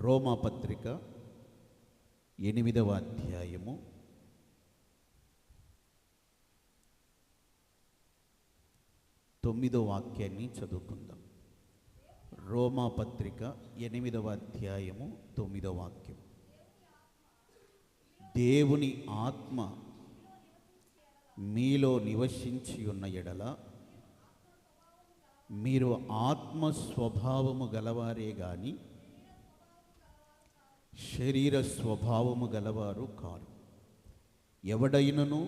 రోమాపత్రిక 8వ అధ్యాయము 9వ వాక్యాన్ని చదువుకుందాం. రోమాపత్రిక 8వ అధ్యాయము 9వ వాక్యం. దేవుని ఆత్మ మీలో నివసించి ఉన్న ఎడల మీరు ఆత్మ స్వభావము గలవారే గాని శరీర స్వభావము గలవారు కారు. ఎవడైనను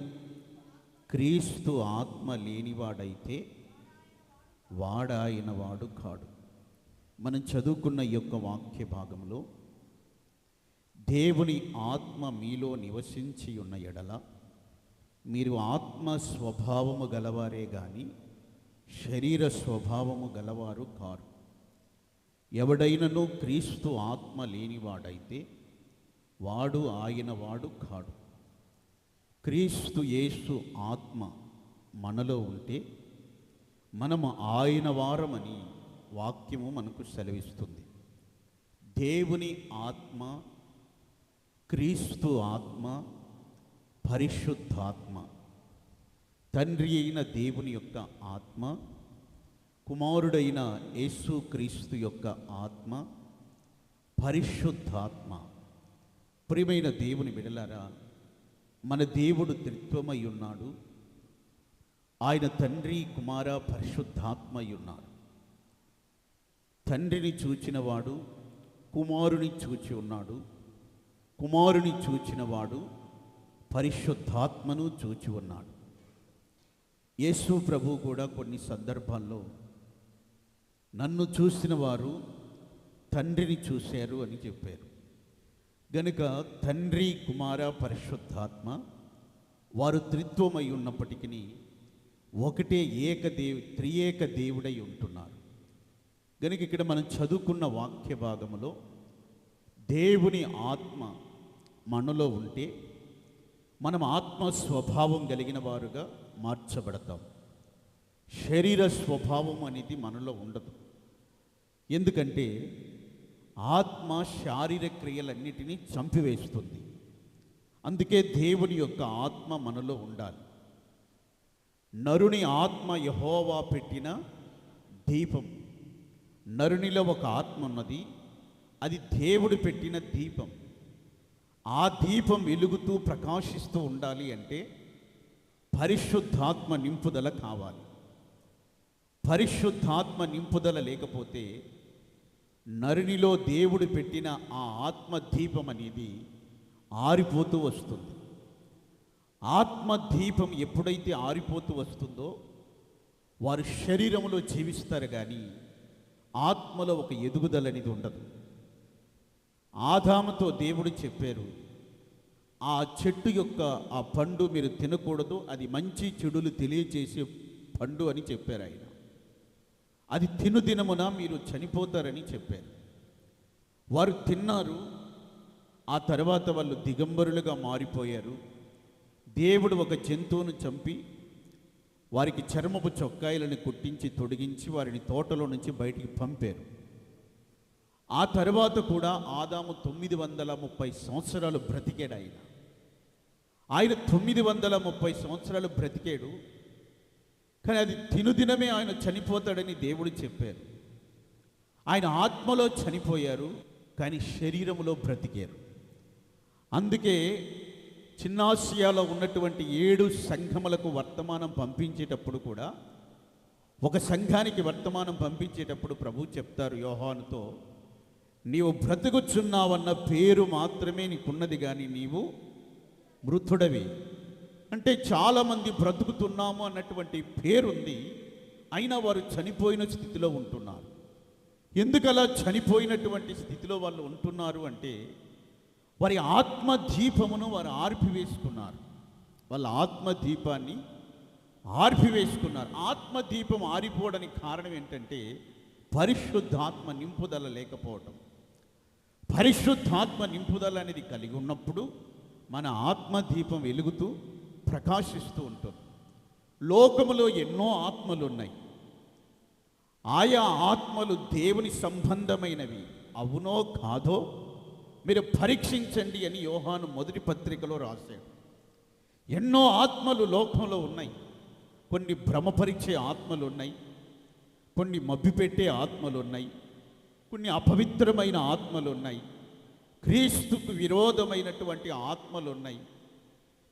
క్రీస్తు ఆత్మ లేనివాడైతే వాడాయన వాడు కాడు. మనం చదువుకున్న ఈ యొక్క వాక్య భాగంలో దేవుని ఆత్మ మీలో నివసించి ఉన్న ఎడల మీరు ఆత్మ స్వభావము గలవారే గాని శరీర స్వభావము గలవారు కారు. ఎవడైనను క్రీస్తు ఆత్మ లేనివాడైతే వాడు ఆయన వాడు కాడు. క్రీస్తు యేసు ఆత్మ మనలో ఉంటే మనము ఆయన వారమని వాక్యము మనకు సెలవిస్తుంది. దేవుని ఆత్మ, క్రీస్తు ఆత్మ, పరిశుద్ధాత్మ, తండ్రి అయిన దేవుని యొక్క ఆత్మ, కుమారుడైన యేసు క్రీస్తు యొక్క ఆత్మ, పరిశుద్ధాత్మ. ప్రియమైన దేవుని బిడ్డలారా, మన దేవుడు త్రిత్వమై ఉన్నాడు. ఆయన తండ్రి, కుమార, పరిశుద్ధాత్మై ఉన్నారు. తండ్రిని చూచినవాడు కుమారుని చూచి ఉన్నాడు. కుమారుని చూచినవాడు పరిశుద్ధాత్మను చూచి ఉన్నాడు. యేసు ప్రభు కూడా కొన్ని సందర్భాల్లో నన్ను చూసిన వారు తండ్రిని చూశారు అని చెప్పారు. గనుక తండ్రి, కుమార, పరిశుద్ధాత్మ వారు త్రిత్వమై ఉన్నప్పటికీ ఒకటే త్రియేక దేవుడై ఉంటున్నారు. గనుక ఇక్కడ మనం చదువుకున్న వాక్య భాగములో దేవుని ఆత్మ మనలో ఉంటే మనం ఆత్మ స్వభావం కలిగిన వారుగా మార్చబడతాం. శరీర స్వభావం అనేది మనలో ఉండదు. ఎందుకంటే ఆత్మ శారీరక క్రియలన్నిటినీ చంపివేస్తుంది. అందుకే దేవుని యొక్క ఆత్మ మనలో ఉండాలి. నరుని ఆత్మ యెహోవా పెట్టిన దీపం. నరునిలో ఒక ఆత్మ ఉన్నది, అది దేవుడు పెట్టిన దీపం. ఆ దీపం వెలుగుతూ ప్రకాశిస్తూ ఉండాలి అంటే పరిశుద్ధాత్మ నింపుదల కావాలి. పరిశుద్ధాత్మ నింపుదల లేకపోతే నరునిలో దేవుడు పెట్టిన ఆ ఆత్మ దీపం అనేది ఆరిపోతూ వస్తుంది. ఆత్మ దీపం ఎప్పుడైతే ఆరిపోతూ వస్తుందో వారు శరీరంలో జీవిస్తారు, కానీ ఆత్మలో ఒక ఎదుగుదల అనేది ఉండదు. ఆదాముతో దేవుడు చెప్పారు, ఆ చెట్టు యొక్క ఆ పండు మీరు తినకూడదు, అది మంచి చెడులు తెలియజేసే పండు అని చెప్పారు ఆయన. అది తినుదినమున మీరు చనిపోతారని చెప్పారు. వారు తిన్నారు. ఆ తర్వాత వాళ్ళు దిగంబరులుగా మారిపోయారు. దేవుడు ఒక జంతువును చంపి వారికి చర్మపు చొక్కాయలను కుట్టించి తొడిగించి వారిని తోటలో నుంచి బయటికి పంపారు. ఆ తర్వాత కూడా ఆదాము 930 సంవత్సరాలు బ్రతికాడు. ఆయన 930 సంవత్సరాలు బ్రతికాడు. కానీ అది తినుదినమే ఆయన చనిపోతాడని దేవుడు చెప్పారు. ఆయన ఆత్మలో చనిపోయారు, కానీ శరీరంలో బ్రతికారు. అందుకే చిన్నాసియాలో ఉన్నటువంటి 7 సంఘములకు వర్తమానం పంపించేటప్పుడు కూడా, ఒక సంఘానికి వర్తమానం పంపించేటప్పుడు ప్రభు చెప్తారు యోహానుతో, నీవు బ్రతుకుచున్నావన్న పేరు మాత్రమే నీకున్నది, కానీ నీవు మృతుడవి. అంటే చాలామంది బ్రతుకుతున్నాము అన్నటువంటి పేరుంది, అయినా వారు చనిపోయిన స్థితిలో ఉంటున్నారు. ఎందుకలా చనిపోయినటువంటి స్థితిలో వాళ్ళు ఉంటున్నారు అంటే వారి ఆత్మ దీపమును వారు ఆర్పివేసుకున్నారు. వాళ్ళ ఆత్మ దీపాన్ని ఆర్పివేసుకున్నారు. ఆత్మ దీపం ఆరిపోవడానికి కారణం ఏంటంటే పరిశుద్ధాత్మ నింపుదల లేకపోవటం. పరిశుద్ధాత్మ నింపుదల అనేది కలిగి ఉన్నప్పుడు మన ఆత్మ దీపం వెలుగుతూ ప్రకాశిస్తూ ఉంటుంది. లోకములో ఎన్నో ఆత్మలు ఉన్నాయి. ఆయా ఆత్మలు దేవుని సంబంధమైనవి అవునో కాదో మీరు పరీక్షించండి అని యోహాను మొదటి పత్రికలో రాశాడు. ఎన్నో ఆత్మలు లోకంలో ఉన్నాయి. కొన్ని భ్రమపరిచే ఆత్మలు ఉన్నాయి, కొన్ని మభ్యపెట్టే ఆత్మలు ఉన్నాయి, కొన్ని అపవిత్రమైన ఆత్మలు ఉన్నాయి, క్రీస్తుకు విరోధమైనటువంటి ఆత్మలు ఉన్నాయి.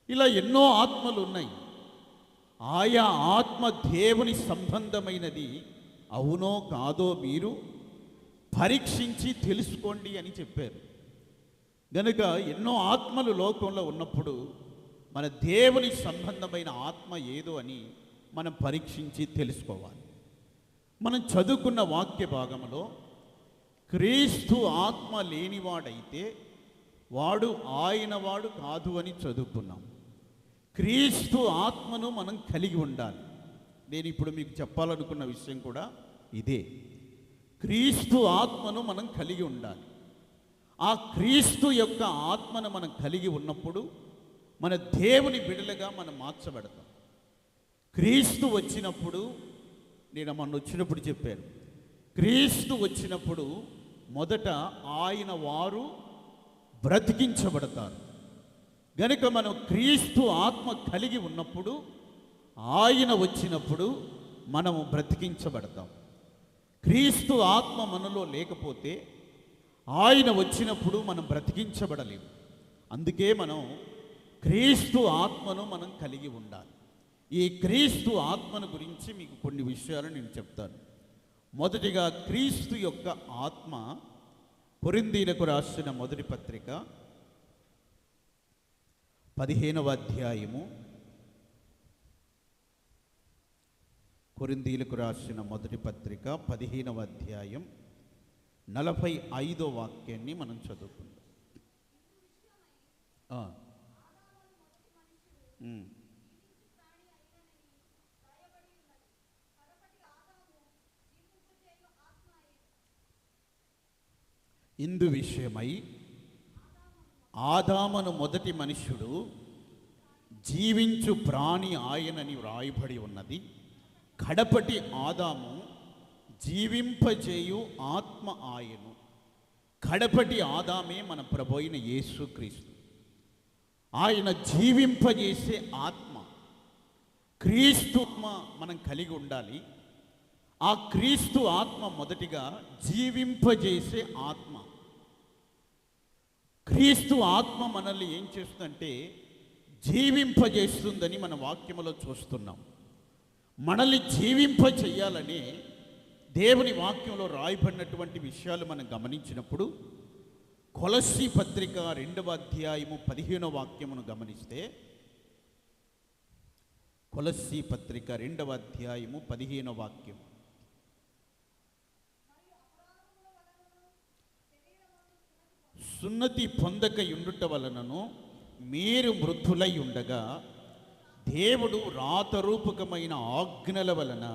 ఇలా ఎన్నో ఆత్మలు ఉన్నాయి. ఆయా ఆత్మ దేవుని సంబంధమైనది అవునో కాదో మీరు పరీక్షించి తెలుసుకోండి అని చెప్పారు. గనుక ఎన్నో ఆత్మలు లోకంలో ఉన్నప్పుడు మన దేవుని సంబంధమైన ఆత్మ ఏదో అని మనం పరీక్షించి తెలుసుకోవాలి. మనం చదువుకున్న వాక్య భాగంలో క్రీస్తు ఆత్మ లేనివాడైతే వాడు ఆయన వాడు కాదు అని చదువుకున్నాం. క్రీస్తు ఆత్మను మనం కలిగి ఉండాలి. నేను ఇప్పుడు మీకు చెప్పాలనుకున్న విషయం కూడా ఇదే. క్రీస్తు ఆత్మను మనం కలిగి ఉండాలి. ఆ క్రీస్తు యొక్క ఆత్మను మనం కలిగి ఉన్నప్పుడు మన దేవుని బిడలుగా మనం మార్చబడతాం. క్రీస్తు వచ్చినప్పుడు, నేను మొన్న వచ్చినప్పుడు చెప్పాను, క్రీస్తు వచ్చినప్పుడు మొదట ఆయన వారు బ్రతికించబడతారు. గనుక మనం క్రీస్తు ఆత్మ కలిగి ఉన్నప్పుడు ఆయన వచ్చినప్పుడు మనము బ్రతికించబడతాం. క్రీస్తు ఆత్మ మనలో లేకపోతే ఆయన వచ్చినప్పుడు మనం బ్రతికించబడలేము. అందుకే మనం క్రీస్తు ఆత్మను మనం కలిగి ఉండాలి. ఈ క్రీస్తు ఆత్మను గురించి మీకు కొన్ని విషయాలు నేను చెప్తాను. మొదటిగా క్రీస్తు యొక్క ఆత్మ, కొరింథీయులకు రాసిన మొదటి పత్రిక 15వ అధ్యాయము, కొరింథీయులకు రాసిన మొదటి పత్రిక 15వ అధ్యాయం 45వ వాక్యాన్ని మనం చదువుకుందాం. ఇందు విషయమై ఆదామును మొదటి మనుష్యుడు జీవించు ప్రాణి ఆయనని వ్రాయబడి ఉన్నది. కడపటి ఆదాము జీవింపజేయు ఆత్మ ఆయను. కడపటి ఆదామే మన ప్రభువైన యేసుక్రీస్తు. ఆయన జీవింపజేసే ఆత్మ, క్రీస్తు ఆత్మ మనం కలిగి ఉండాలి. ఆ క్రీస్తు ఆత్మ మొదటిగా జీవింపజేసే ఆత్మ. క్రీస్తు ఆత్మ మనల్ని ఏం చేస్తుందంటే జీవింపజేస్తుందని మన వాక్యములో చూస్తున్నాం. మనల్ని జీవింపజేయాలని దేవుని వాక్యంలో రాయబడినటువంటి విషయాలు మనం గమనించినప్పుడు, కొలస్సీ పత్రిక 2వ అధ్యాయము 15వ వాక్యమును గమనిస్తే, కొలస్సీ పత్రిక 2వ అధ్యాయము 15వ వాక్యం, సున్నతి పొందక యుండుట వలనను మీరు మృతులై ఉండగా దేవుడు రాతరూపకమైన ఆజ్ఞల వలన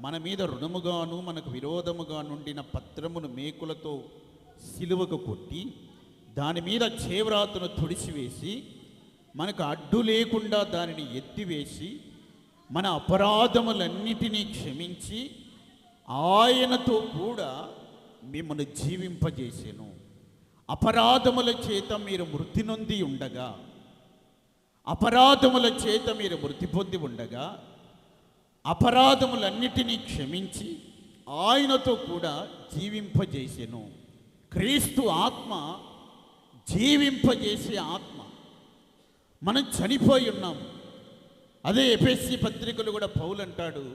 మన మీద రుణముగాను మనకు విరోధముగా నుండిన పత్రమును మేకులతో సిలువకు కొట్టి దాని మీద చేవ్రాతను తుడిచివేసి మనకు అడ్డు లేకుండా దానిని ఎత్తివేసి మన అపరాధములన్నిటినీ క్షమించి ఆయనతో కూడా మిమ్మల్ని జీవింపజేసెను. అపరాధముల చేత మీరు మృతి నొంది ఉండగా, అపరాధముల చేత మీరు మృతి పొంది ఉండగా అపరాధములన్నిటినీ క్షమించి ఆయనతో కూడా జీవింపజేసెను. క్రీస్తు ఆత్మ జీవింపజేసే ఆత్మ. మనం చనిపోయి ఉన్నాము. అదే ఎఫెసీ పత్రికలు కూడా పౌలు అంటాడు,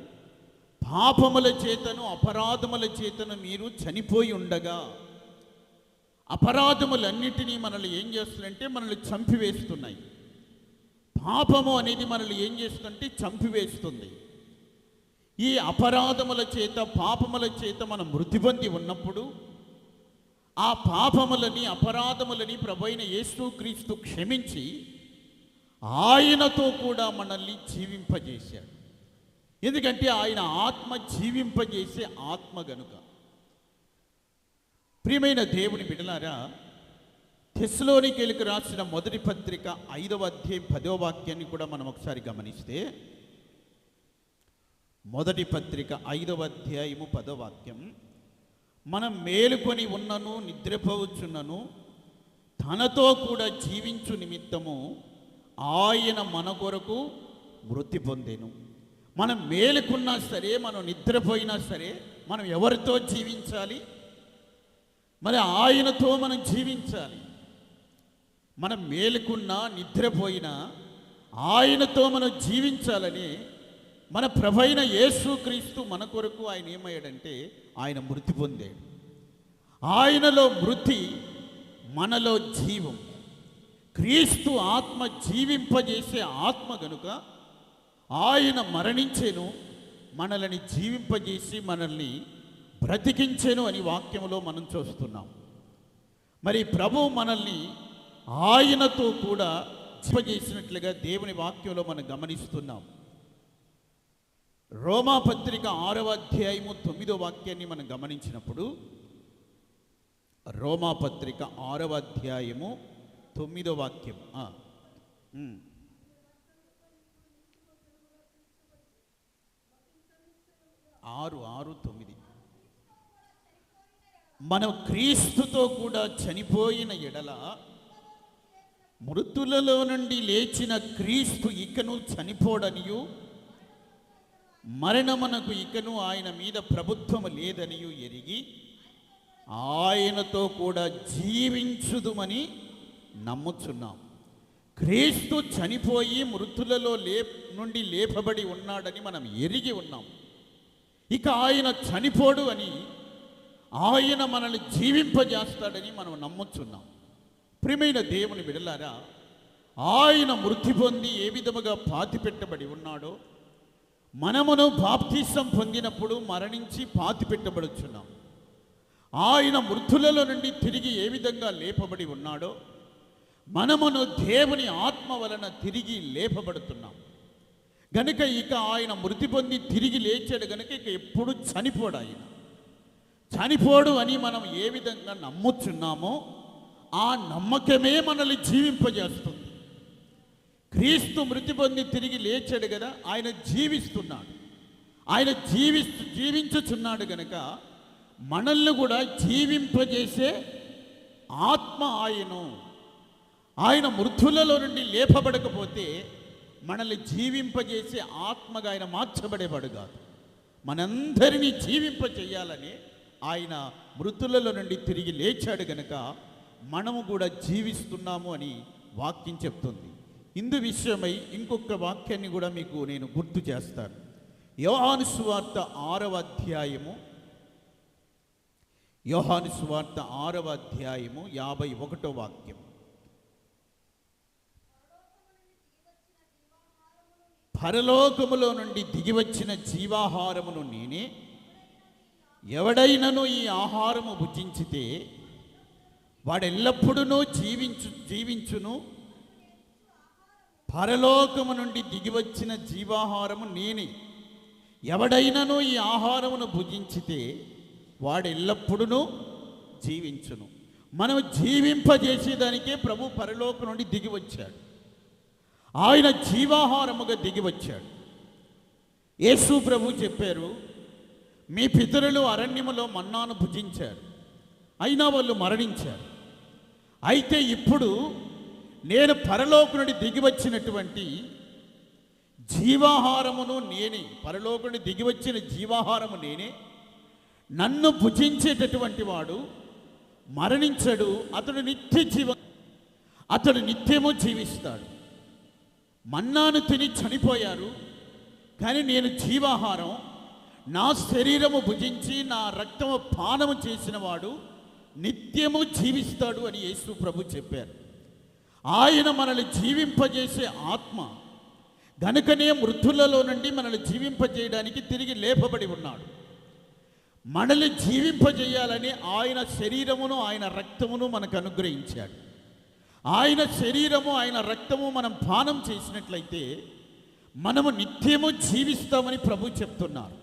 పాపముల చేతను అపరాధముల చేతను మీరు చనిపోయి ఉండగా. అపరాధములన్నిటినీ మనల్ని ఏం చేస్తుందంటే మనల్ని చంపివేస్తున్నాయి. పాపము అనేది మనల్ని ఏం చేస్తుందంటే చంపివేస్తుంది. ఈ అపరాధముల చేత పాపముల చేత మనం మృతి పొంది ఉన్నప్పుడు ఆ పాపములని అపరాధములని ప్రభువైన యేసుక్రీస్తు క్షమించి ఆయనతో కూడా మనల్ని జీవింపజేశాడు. ఎందుకంటే ఆయన ఆత్మ జీవింపజేసే ఆత్మ గనుక. ప్రియమైన దేవుని బిడ్డలారా, తెస్సలోనికీయులకు రాసిన మొదటి పత్రిక 5వ అధ్యాయం 10వ వాక్యాన్ని కూడా మనం ఒకసారి గమనిస్తే, మొదటి పత్రిక 5వ అధ్యాయము 10వ వాక్యం, మనం మేలుకొని ఉన్నను నిద్రపోవచ్చున్నను తనతో కూడా జీవించు నిమిత్తము ఆయన మన కొరకు మృతి పొందెను. మనం మేలుకున్నా సరే, మనం నిద్రపోయినా సరే, మనం ఎవరితో జీవించాలి? మరి ఆయనతో మనం జీవించాలి. మనం మేలుకున్నా నిద్రపోయినా ఆయనతో మనం జీవించాలని మన ప్రభైన యేసుక్రీస్తు మన కొరకు ఆయన ఏమయ్యాడంటే ఆయన మృతి పొందాడు. ఆయనలో మృతి, మనలో జీవం. క్రీస్తు ఆత్మ జీవింపజేసే ఆత్మ గనుక ఆయన మరణించెను, మనల్ని జీవింపజేసి మనల్ని బ్రతికించెను అని వాక్యంలో మనం చూస్తున్నాం. మరి ప్రభు మనల్ని ఆయనతో కూడా జీవింపజేసినట్లుగా దేవుని వాక్యంలో మనం గమనిస్తున్నాం. రోమాపత్రిక 6వ అధ్యాయము 9వ వాక్యాన్ని మనం గమనించినప్పుడు, రోమాపత్రిక 6వ అధ్యాయము 9వ వాక్యం. 6:9 మనం క్రీస్తుతో కూడా చనిపోయిన ఎడల మృతులలో నుండి లేచిన క్రీస్తు ఇకను చనిపోడనియు మరణమునకు ఇకను ఆయన మీద ప్రభుత్వము లేదనియు ఎరిగి ఆయనతో కూడా జీవించుదుమని నమ్ముచున్నాం. క్రీస్తు చనిపోయి మృతులలో నుండి లేపబడి ఉన్నాడని మనం ఎరిగి ఉన్నాం. ఇక ఆయన చనిపోడు అని, ఆయన మనల్ని జీవింపజేస్తాడని మనం నమ్ముచున్నాం. ప్రియమైన దేవుని బిడ్డలారా, ఆయన మృతి పొంది ఏ విధముగా పాతిపెట్టబడి ఉన్నాడో, మనమును బాప్తిసం పొందినప్పుడు మరణించి పాతిపెట్టబడుచున్నాం. ఆయన మృతులలో నుండి తిరిగి ఏ విధంగా లేపబడి ఉన్నాడో, మనమును దేవుని ఆత్మ వలన తిరిగి లేపబడుతున్నాం. గనుక ఇక ఆయన మృతి పొంది తిరిగి లేచాడు గనుక ఇక ఎప్పుడు చనిపోడు. ఆయన చనిపోడు అని మనం ఏ విధంగా నమ్ముచున్నామో ఆ నమ్మకమే మనల్ని జీవింపజేస్తుంది. క్రీస్తు మృతి పొంది తిరిగి లేచాడు కదా, ఆయన జీవిస్తున్నాడు. ఆయన జీవించుచున్నాడు గనుక మనల్ని కూడా జీవింపజేసే ఆత్మ ఆయన మృతులలో నుండి లేపబడకపోతే మనల్ని జీవింపజేసే ఆత్మగా ఆయన మార్చబడేవాడు కాదు. మనందరినీ జీవింపజేయాలని ఆయన మృతులలో నుండి తిరిగి లేచాడు గనుక మనము కూడా జీవిస్తున్నాము అని వాక్యం చెప్తుంది. ఇందు విషయమై ఇంకొక వాక్యాన్ని కూడా మీకు నేను గుర్తు చేస్తాను. యోహాను సువార్త 6వ అధ్యాయము, యోహాను సువార్త 6వ అధ్యాయము 51వ వాక్యం. పరలోకములో నుండి దిగివచ్చిన జీవాహారమును నేనే, ఎవడైనను ఈ ఆహారము భుజించితే వాడెల్లప్పుడూ జీవించును. పరలోకము నుండి దిగివచ్చిన జీవాహారము నేనే, ఎవడైనను ఈ ఆహారమును భుజించితే వాడెల్లప్పుడూ జీవించును. మనం జీవింపజేసేదానికే ప్రభు పరలోకం నుండి దిగి వచ్చాడు. ఆయన జీవాహారముగా దిగి వచ్చాడు. యేసు ప్రభు చెప్పారు, మీ పితరులు అరణ్యములో మన్నాను భుజించారు, అయినా వాళ్ళు మరణించారు. అయితే ఇప్పుడు నేను పరలోకం నుండి దిగి వచ్చినటువంటి జీవాహారమును నేనే, పరలోకం నుండి దిగి వచ్చిన జీవాహారము నేనే. నన్ను భుజించేటటువంటి వాడు మరణించడు, అతడు నిత్య అతడు నిత్యము జీవిస్తాడు. మన్నాను తిని చనిపోయారు, కానీ నేను జీవాహారం, నా శరీరము భుజించి నా రక్తము పానము చేసిన వాడు నిత్యము జీవిస్తాడు అని యేసు ప్రభు చెప్పారు. ఆయన మనల్ని జీవింపజేసే ఆత్మ గనుకనే మృతులలో నుండి మనల్ని జీవింపజేయడానికి తిరిగి లేపబడి ఉన్నాడు. మనల్ని జీవింపజేయాలని ఆయన శరీరమును ఆయన రక్తమును మనకు అనుగ్రహించాడు. ఆయన శరీరము ఆయన రక్తము మనం పానం చేసినట్లయితే మనము నిత్యము జీవిస్తామని ప్రభు చెప్తున్నారు.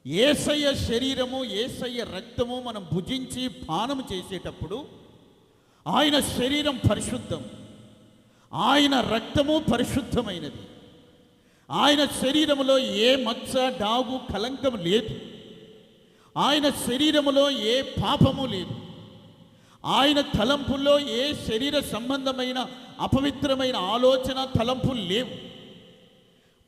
యేసయ్య శరీరము యేసయ్య రక్తము మనం భుజించి పానం చేసేటప్పుడు ఆయన శరీరం పరిశుద్ధం, ఆయన రక్తము పరిశుద్ధమైనది. ఆయన శరీరములో ఏ మచ్చ డాగు కలంకం లేదు. ఆయన శరీరములో ఏ పాపము లేదు. ఆయన తలంపుల్లో ఏ శరీర సంబంధమైన అపవిత్రమైన ఆలోచన తలంపులు లేవు.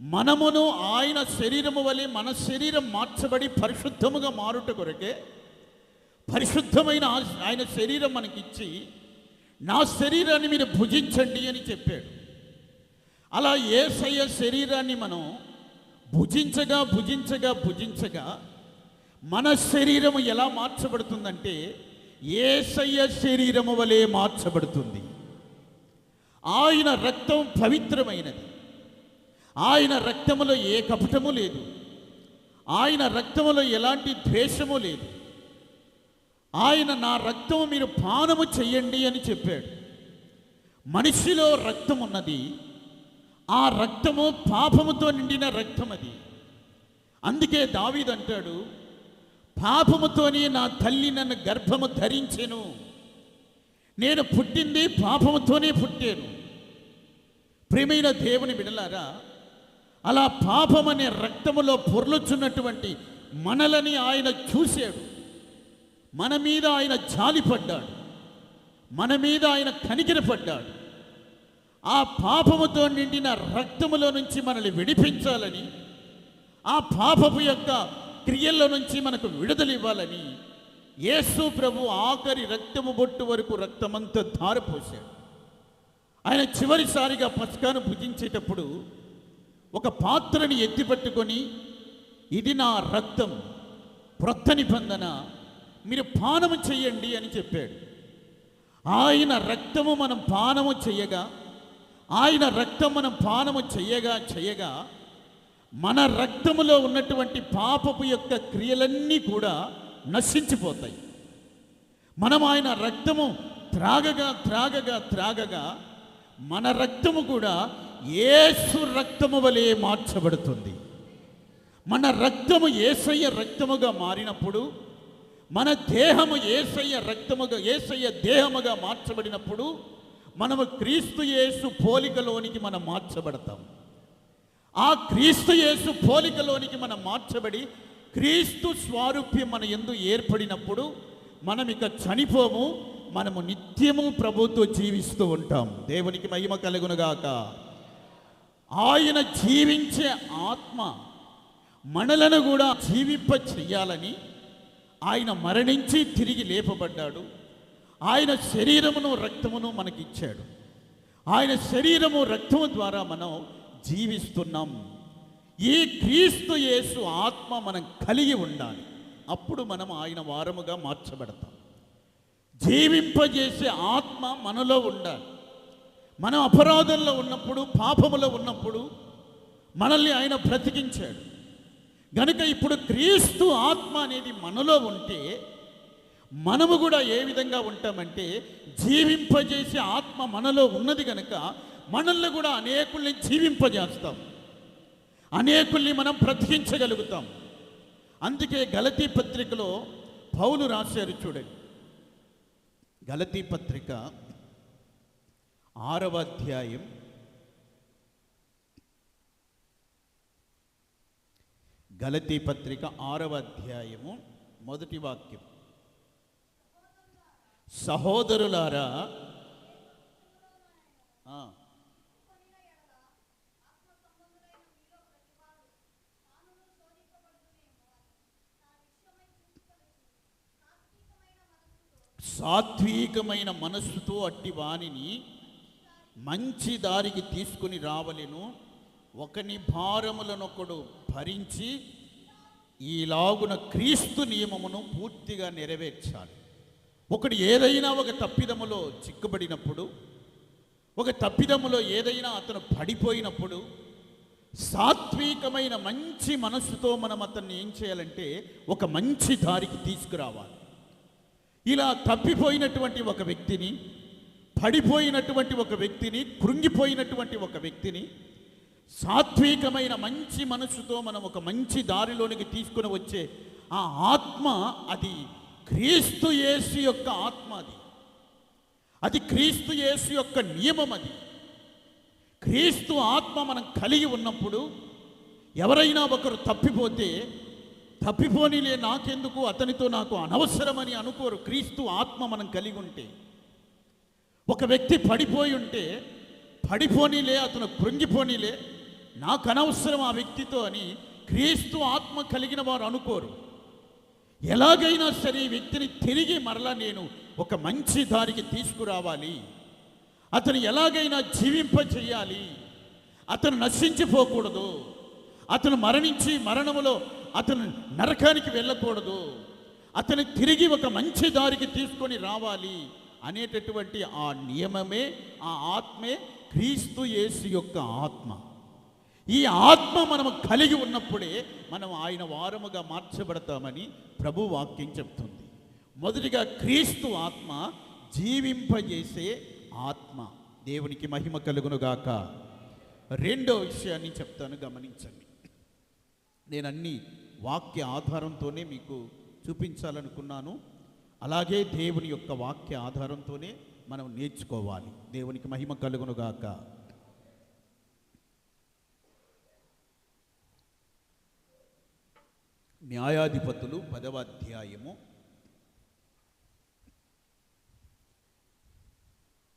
మనమును ఆయన శరీరము వలె మన శరీరం మార్చబడి పరిశుద్ధముగా మారుట కొరకే పరిశుద్ధమైన ఆయన శరీరం మనకిచ్చి, నా శరీరాన్ని మీరు భుజించండి అని చెప్పాడు. అలా యేసయ్య శరీరాన్ని మనం భుజించగా భుజించగా భుజించగా మన శరీరము ఎలా మార్చబడుతుందంటే యేసయ్య శరీరము వలె మార్చబడుతుంది. ఆయన రక్తం పవిత్రమైనది. ఆయన రక్తములో ఏ కపటము లేదు. ఆయన రక్తములో ఎలాంటి ద్వేషము లేదు. ఆయన నా రక్తము మీరు పానము చెయ్యండి అని చెప్పాడు. మనిషిలో రక్తం ఉన్నది. ఆ రక్తము పాపముతో నిండిన రక్తం అది. అందుకే దావీదు అంటాడు, పాపముతోనే నా తల్లి నన్ను గర్భము ధరించెను, నేను పుట్టింది పాపముతోనే పుట్టాను. ప్రియమైన దేవుని బిడ్డలారా, అలా పాపమనే రక్తములో పొర్లుచున్నటువంటి మనలని ఆయన చూశాడు. మన మీద ఆయన జాలిపడ్డాడు. మన మీద ఆయన కనికరపడ్డాడు. ఆ పాపముతో నిండిన రక్తములో నుంచి మనల్ని విడిపించాలని, ఆ పాపపు యొక్క క్రియల్లో నుంచి మనకు విడుదల ఇవ్వాలని యేసు ప్రభు ఆఖరి రక్తము బొట్టు వరకు రక్తమంతా ధారపోశాడు. ఆయన చివరిసారిగా పస్కాను భుజించేటప్పుడు ఒక పాత్రని ఎత్తిపట్టుకొని, ఇది నా రక్తం, క్రొత్త నిబంధన, మీరు పానము చెయ్యండి అని చెప్పాడు. ఆయన రక్తము మనం పానము చెయ్యగా, ఆయన రక్తం మనం పానము చెయ్యగా మన రక్తములో ఉన్నటువంటి పాపపు యొక్క క్రియలన్నీ కూడా నశించిపోతాయి. మనం ఆయన రక్తము త్రాగగా మన రక్తము కూడా యేసు రక్తము వలె మార్చబడుతుంది. మన రక్తము యేసయ్య రక్తముగా మారినప్పుడు, మన దేహము యేసయ్య దేహముగా మార్చబడినప్పుడు మనము క్రీస్తు యేసు పోలికలోనికి మనం మార్చబడతాం. ఆ క్రీస్తు యేసు పోలికలోనికి మనం మార్చబడి క్రీస్తు స్వారూప్యం మన యందు ఏర్పడినప్పుడు మనం ఇక చనిపోము, మనము నిత్యము ప్రభుతో జీవిస్తూ ఉంటాం. దేవునికి మహిమ కలుగునుగాక. ఆయన జీవించే ఆత్మ మనలను కూడా జీవింప చెయ్యాలని ఆయన మరణించి తిరిగి లేపబడ్డాడు. ఆయన శరీరమును రక్తమును మనకిచ్చాడు. ఆయన శరీరము రక్తము ద్వారా మనం జీవిస్తున్నాం. ఈ క్రీస్తు యేసు ఆత్మ మనం కలిగి ఉండాలి. అప్పుడు మనం ఆయన వారముగా మార్చబడతాం. జీవింపజేసే ఆత్మ మనలో ఉండాలి. మనం అపరాధంలో ఉన్నప్పుడు, పాపములో ఉన్నప్పుడు మనల్ని ఆయన బ్రతికించాడు గనుక ఇప్పుడు క్రీస్తు ఆత్మ అనేది మనలో ఉంటే మనము కూడా ఏ విధంగా ఉంటామంటే, జీవింపజేసే ఆత్మ మనలో ఉన్నది గనుక మనల్ని కూడా అనేకుల్ని జీవింపజేస్తాం, అనేకుల్ని మనం బ్రతికించగలుగుతాం. అందుకే గలతీ పత్రికలో పౌలు రాశారు చూడండి. గలతీ పత్రిక 6వ అధ్యాయం 6వ అధ్యాయము 1వ వాక్యం. సహోదరులారా, సాత్వికమైన మనస్సుతో అట్టి వానిని మంచి దారికి తీసుకుని రావలెను. ఒకని భారములనొకడు భరించి ఈలాగున క్రీస్తు నియమమును పూర్తిగా నెరవేర్చాలి. ఒకడు ఏదైనా ఒక తప్పిదములో చిక్కుబడినప్పుడు, ఒక తప్పిదములో ఏదైనా అతను పడిపోయినప్పుడు సాత్వికమైన మంచి మనస్సుతో మనం అతన్ని ఏం చేయాలంటే ఒక మంచి దారికి తీసుకురావాలి. ఇలా తప్పిపోయినటువంటి ఒక వ్యక్తిని, పడిపోయినటువంటి ఒక వ్యక్తిని, కృంగిపోయినటువంటి ఒక వ్యక్తిని సాత్వికమైన మంచి మనస్సుతో మనం ఒక మంచి దారిలోనికి తీసుకుని వచ్చే ఆ ఆత్మ, అది క్రీస్తు యేసు యొక్క ఆత్మ. అది క్రీస్తు యేసు యొక్క నియమం. అది క్రీస్తు ఆత్మ మనం కలిగి ఉన్నప్పుడు ఎవరైనా ఒకరు తప్పిపోతే తప్పిపోనీలే, నాకెందుకు, అతనితో నాకు అనవసరమని అనుకోరు. క్రీస్తు ఆత్మ మనం కలిగి ఉంటే, ఒక వ్యక్తి పడిపోయి ఉంటే పడిపోనీలే, అతను కృంగిపోనీలే, నాకు అనవసరం ఆ వ్యక్తితో అని క్రీస్తు ఆత్మ కలిగిన వారు అనుకోరు. ఎలాగైనా సరే ఈ వ్యక్తిని తిరిగి మరలా నేను ఒక మంచి దారికి తీసుకురావాలి, అతను ఎలాగైనా జీవింపచేయాలి, అతను నశించిపోకూడదు, అతను మరణించి మరణములో అతను నరకానికి వెళ్ళకూడదు, అతను తిరిగి ఒక మంచి దారికి తీసుకొని రావాలి అనేటటువంటి ఆ నియమమే, ఆ ఆత్మే క్రీస్తు యేసు యొక్క ఆత్మ. ఈ ఆత్మ మనము కలిగి ఉన్నప్పుడే మనం ఆయన వారముగా మార్చబడతామని ప్రభు వాక్యం చెప్తుంది. మొదటిగా క్రీస్తు ఆత్మ జీవింపజేసే ఆత్మ. దేవునికి మహిమ కలుగునుగాక. రెండో విషయాన్ని చెప్తాను, గమనించండి. నేను అన్ని వాక్య ఆధారంతోనే మీకు చూపించాలనుకున్నాను. అలాగే దేవుని యొక్క వాక్య ఆధారంతోనే మనం నేర్చుకోవాలి. దేవునికి మహిమ కలుగునుగాక. న్యాయాధిపతులు 10వ అధ్యాయము,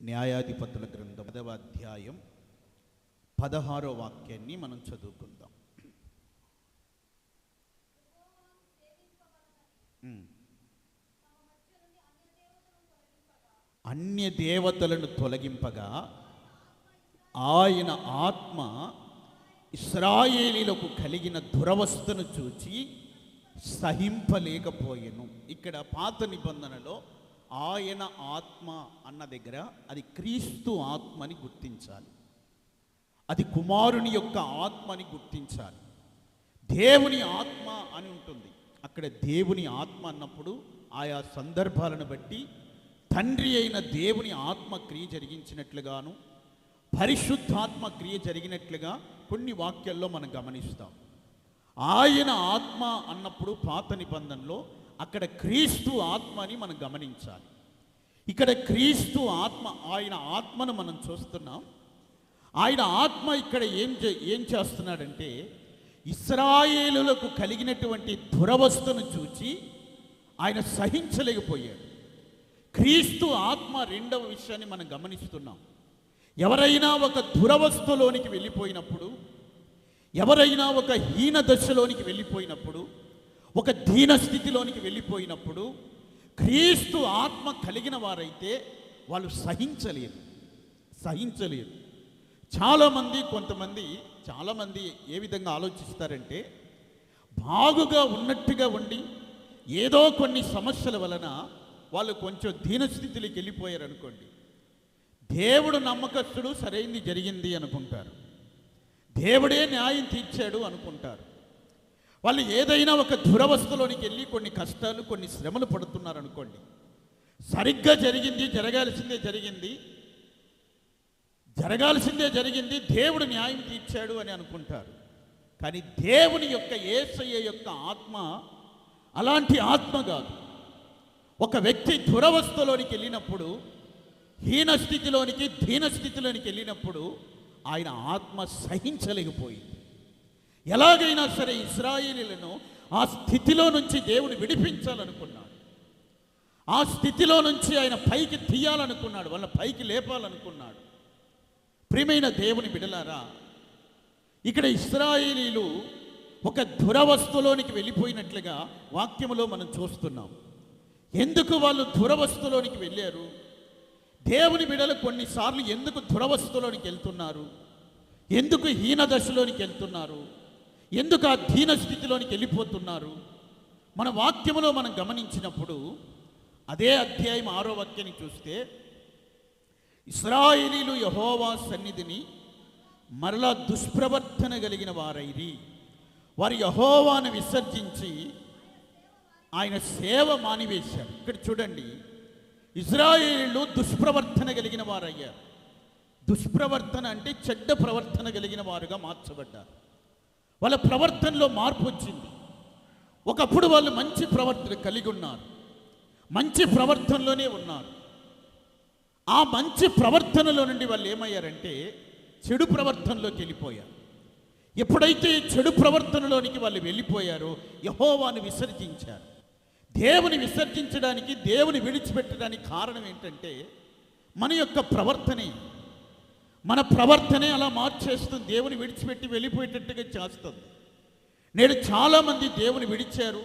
న్యాయాధిపతుల గ్రంథం 10వ అధ్యాయం 16వ వాక్యాన్ని మనం చదువుకుందాం. అన్య దేవతలను తొలగింపగా ఆయన ఆత్మ ఇశ్రాయేలీలకు కలిగిన దురవస్థను చూచి సహింపలేకపోయెను. ఇక్కడ పాత నిబంధనలో ఆయన ఆత్మ అన్న దగ్గర అది క్రీస్తు ఆత్మని గుర్తించాలి, అది కుమారుని యొక్క ఆత్మని గుర్తించాలి. దేవుని ఆత్మ అని ఉంటుంది. అక్కడ దేవుని ఆత్మ అన్నప్పుడు ఆయా సందర్భాలను బట్టి తండ్రి అయిన దేవుని ఆత్మ క్రియ జరిగించినట్లుగాను పరిశుద్ధాత్మ క్రియ జరిగినట్లుగా కొన్ని వాక్యాల్లో మనం గమనిస్తాం. ఆయన ఆత్మ అన్నప్పుడు పాత నిబంధనలో అక్కడ క్రీస్తు ఆత్మని మనం గమనించాలి. ఇక్కడ క్రీస్తు ఆత్మ, ఆయన ఆత్మను మనం చూస్తున్నాం. ఆయన ఆత్మ ఇక్కడ ఏం చేస్తున్నాడంటే ఇశ్రాయేలులకు కలిగినటువంటి దురవస్థను చూచి ఆయన సహించలేకపోయాడు. క్రీస్తు ఆత్మ రెండవ విషయాన్ని మనం గమనిస్తున్నాం. ఎవరైనా ఒక దురవస్థలోనికి వెళ్ళిపోయినప్పుడు, ఎవరైనా ఒక హీన దశలోనికి వెళ్ళిపోయినప్పుడు, ఒక దీన స్థితిలోనికి వెళ్ళిపోయినప్పుడు క్రీస్తు ఆత్మ కలిగిన వారైతే వాళ్ళు సహించలేరు. చాలామంది ఏ విధంగా ఆలోచిస్తారంటే, బాగుగా ఉన్నట్టుగా ఉండి ఏదో కొన్ని సమస్యల వలన వాళ్ళు కొంచెం దీనస్థితిలోకి వెళ్ళిపోయారు అనుకోండి, దేవుడు నమ్మకస్తుడు, సరైంది జరిగింది అనుకుంటారు, దేవుడే న్యాయం తీర్చాడు అనుకుంటారు. వాళ్ళు ఏదైనా ఒక దురవస్థలోనికి వెళ్ళి కొన్ని కష్టాలు, కొన్ని శ్రమలు పడుతున్నారు అనుకోండి, సరిగ్గా జరిగింది, జరగాల్సిందే జరిగింది, దేవుడు న్యాయం తీర్చాడు అని అనుకుంటారు. కానీ దేవుని యొక్క యేసయ్య యొక్క ఆత్మ అలాంటి ఆత్మ కాదు. ఒక వ్యక్తి దురవస్థలోనికి వెళ్ళినప్పుడు, హీనస్థితిలోనికి దీనస్థితిలోనికి వెళ్ళినప్పుడు ఆయన ఆత్మ సహించలేకపోయింది. ఎలాగైనా సరే ఇశ్రాయేలీయులను ఆ స్థితిలో నుంచి దేవుడు విడిపించాలనుకున్నాడు. ఆ స్థితిలో నుంచి ఆయన పైకి తీయాలనుకున్నాడు, వాళ్ళ పైకి లేపాలనుకున్నాడు. ప్రియమైన దేవుని బిడ్డలారా, ఇక్కడ ఇశ్రాయేలీయులు ఒక దురవస్థలోనికి వెళ్ళిపోయినట్లుగా వాక్యములో మనం చూస్తున్నాం. ఎందుకు వాళ్ళు దురవస్థలోనికి వెళ్ళారు? దేవుని బిడ్డలు కొన్నిసార్లు ఎందుకు దురవస్థలోనికి వెళ్తున్నారు? ఎందుకు హీన దశలోనికి వెళ్తున్నారు? ఎందుకు ఆ దీన స్థితిలోనికి వెళ్ళిపోతున్నారు? మన వాక్యములో మనం గమనించినప్పుడు అదే అధ్యాయం 6వ వాక్యాన్ని చూస్తే, ఇశ్రాయేలీయులు యెహోవా సన్నిధిని మరలా దుష్ప్రవర్తన కలిగిన వారైరి. వారు యెహోవాను విసర్జించి ఆయన సేవ మానివేశారు. ఇక్కడ చూడండి, ఇశ్రాయేలీయులు దుష్ప్రవర్తన కలిగిన వారయ్యారు. దుష్ప్రవర్తన అంటే చెడ్డ ప్రవర్తన కలిగిన వారుగా మార్చబడ్డారు. వాళ్ళ ప్రవర్తనలో మార్పు వచ్చింది. ఒకప్పుడు వాళ్ళు మంచి ప్రవర్తన కలిగి ఉన్నారు, మంచి ప్రవర్తనలోనే ఉన్నారు. ఆ మంచి ప్రవర్తనలో నుండి వాళ్ళు ఏమయ్యారంటే చెడు ప్రవర్తనలోకి వెళ్ళిపోయారు. ఎప్పుడైతే చెడు ప్రవర్తనలోనికి వాళ్ళు వెళ్ళిపోయారో యెహోవాను విసర్జించారు. దేవుని విసర్జించడానికి, దేవుని విడిచిపెట్టడానికి కారణం ఏంటంటే మన యొక్క ప్రవర్తనే. మన ప్రవర్తనే అలా మార్చేస్తుంది, దేవుని విడిచిపెట్టి వెళ్ళిపోయేటట్టుగా చేస్తుంది. నేడు చాలామంది దేవుని విడిచారు,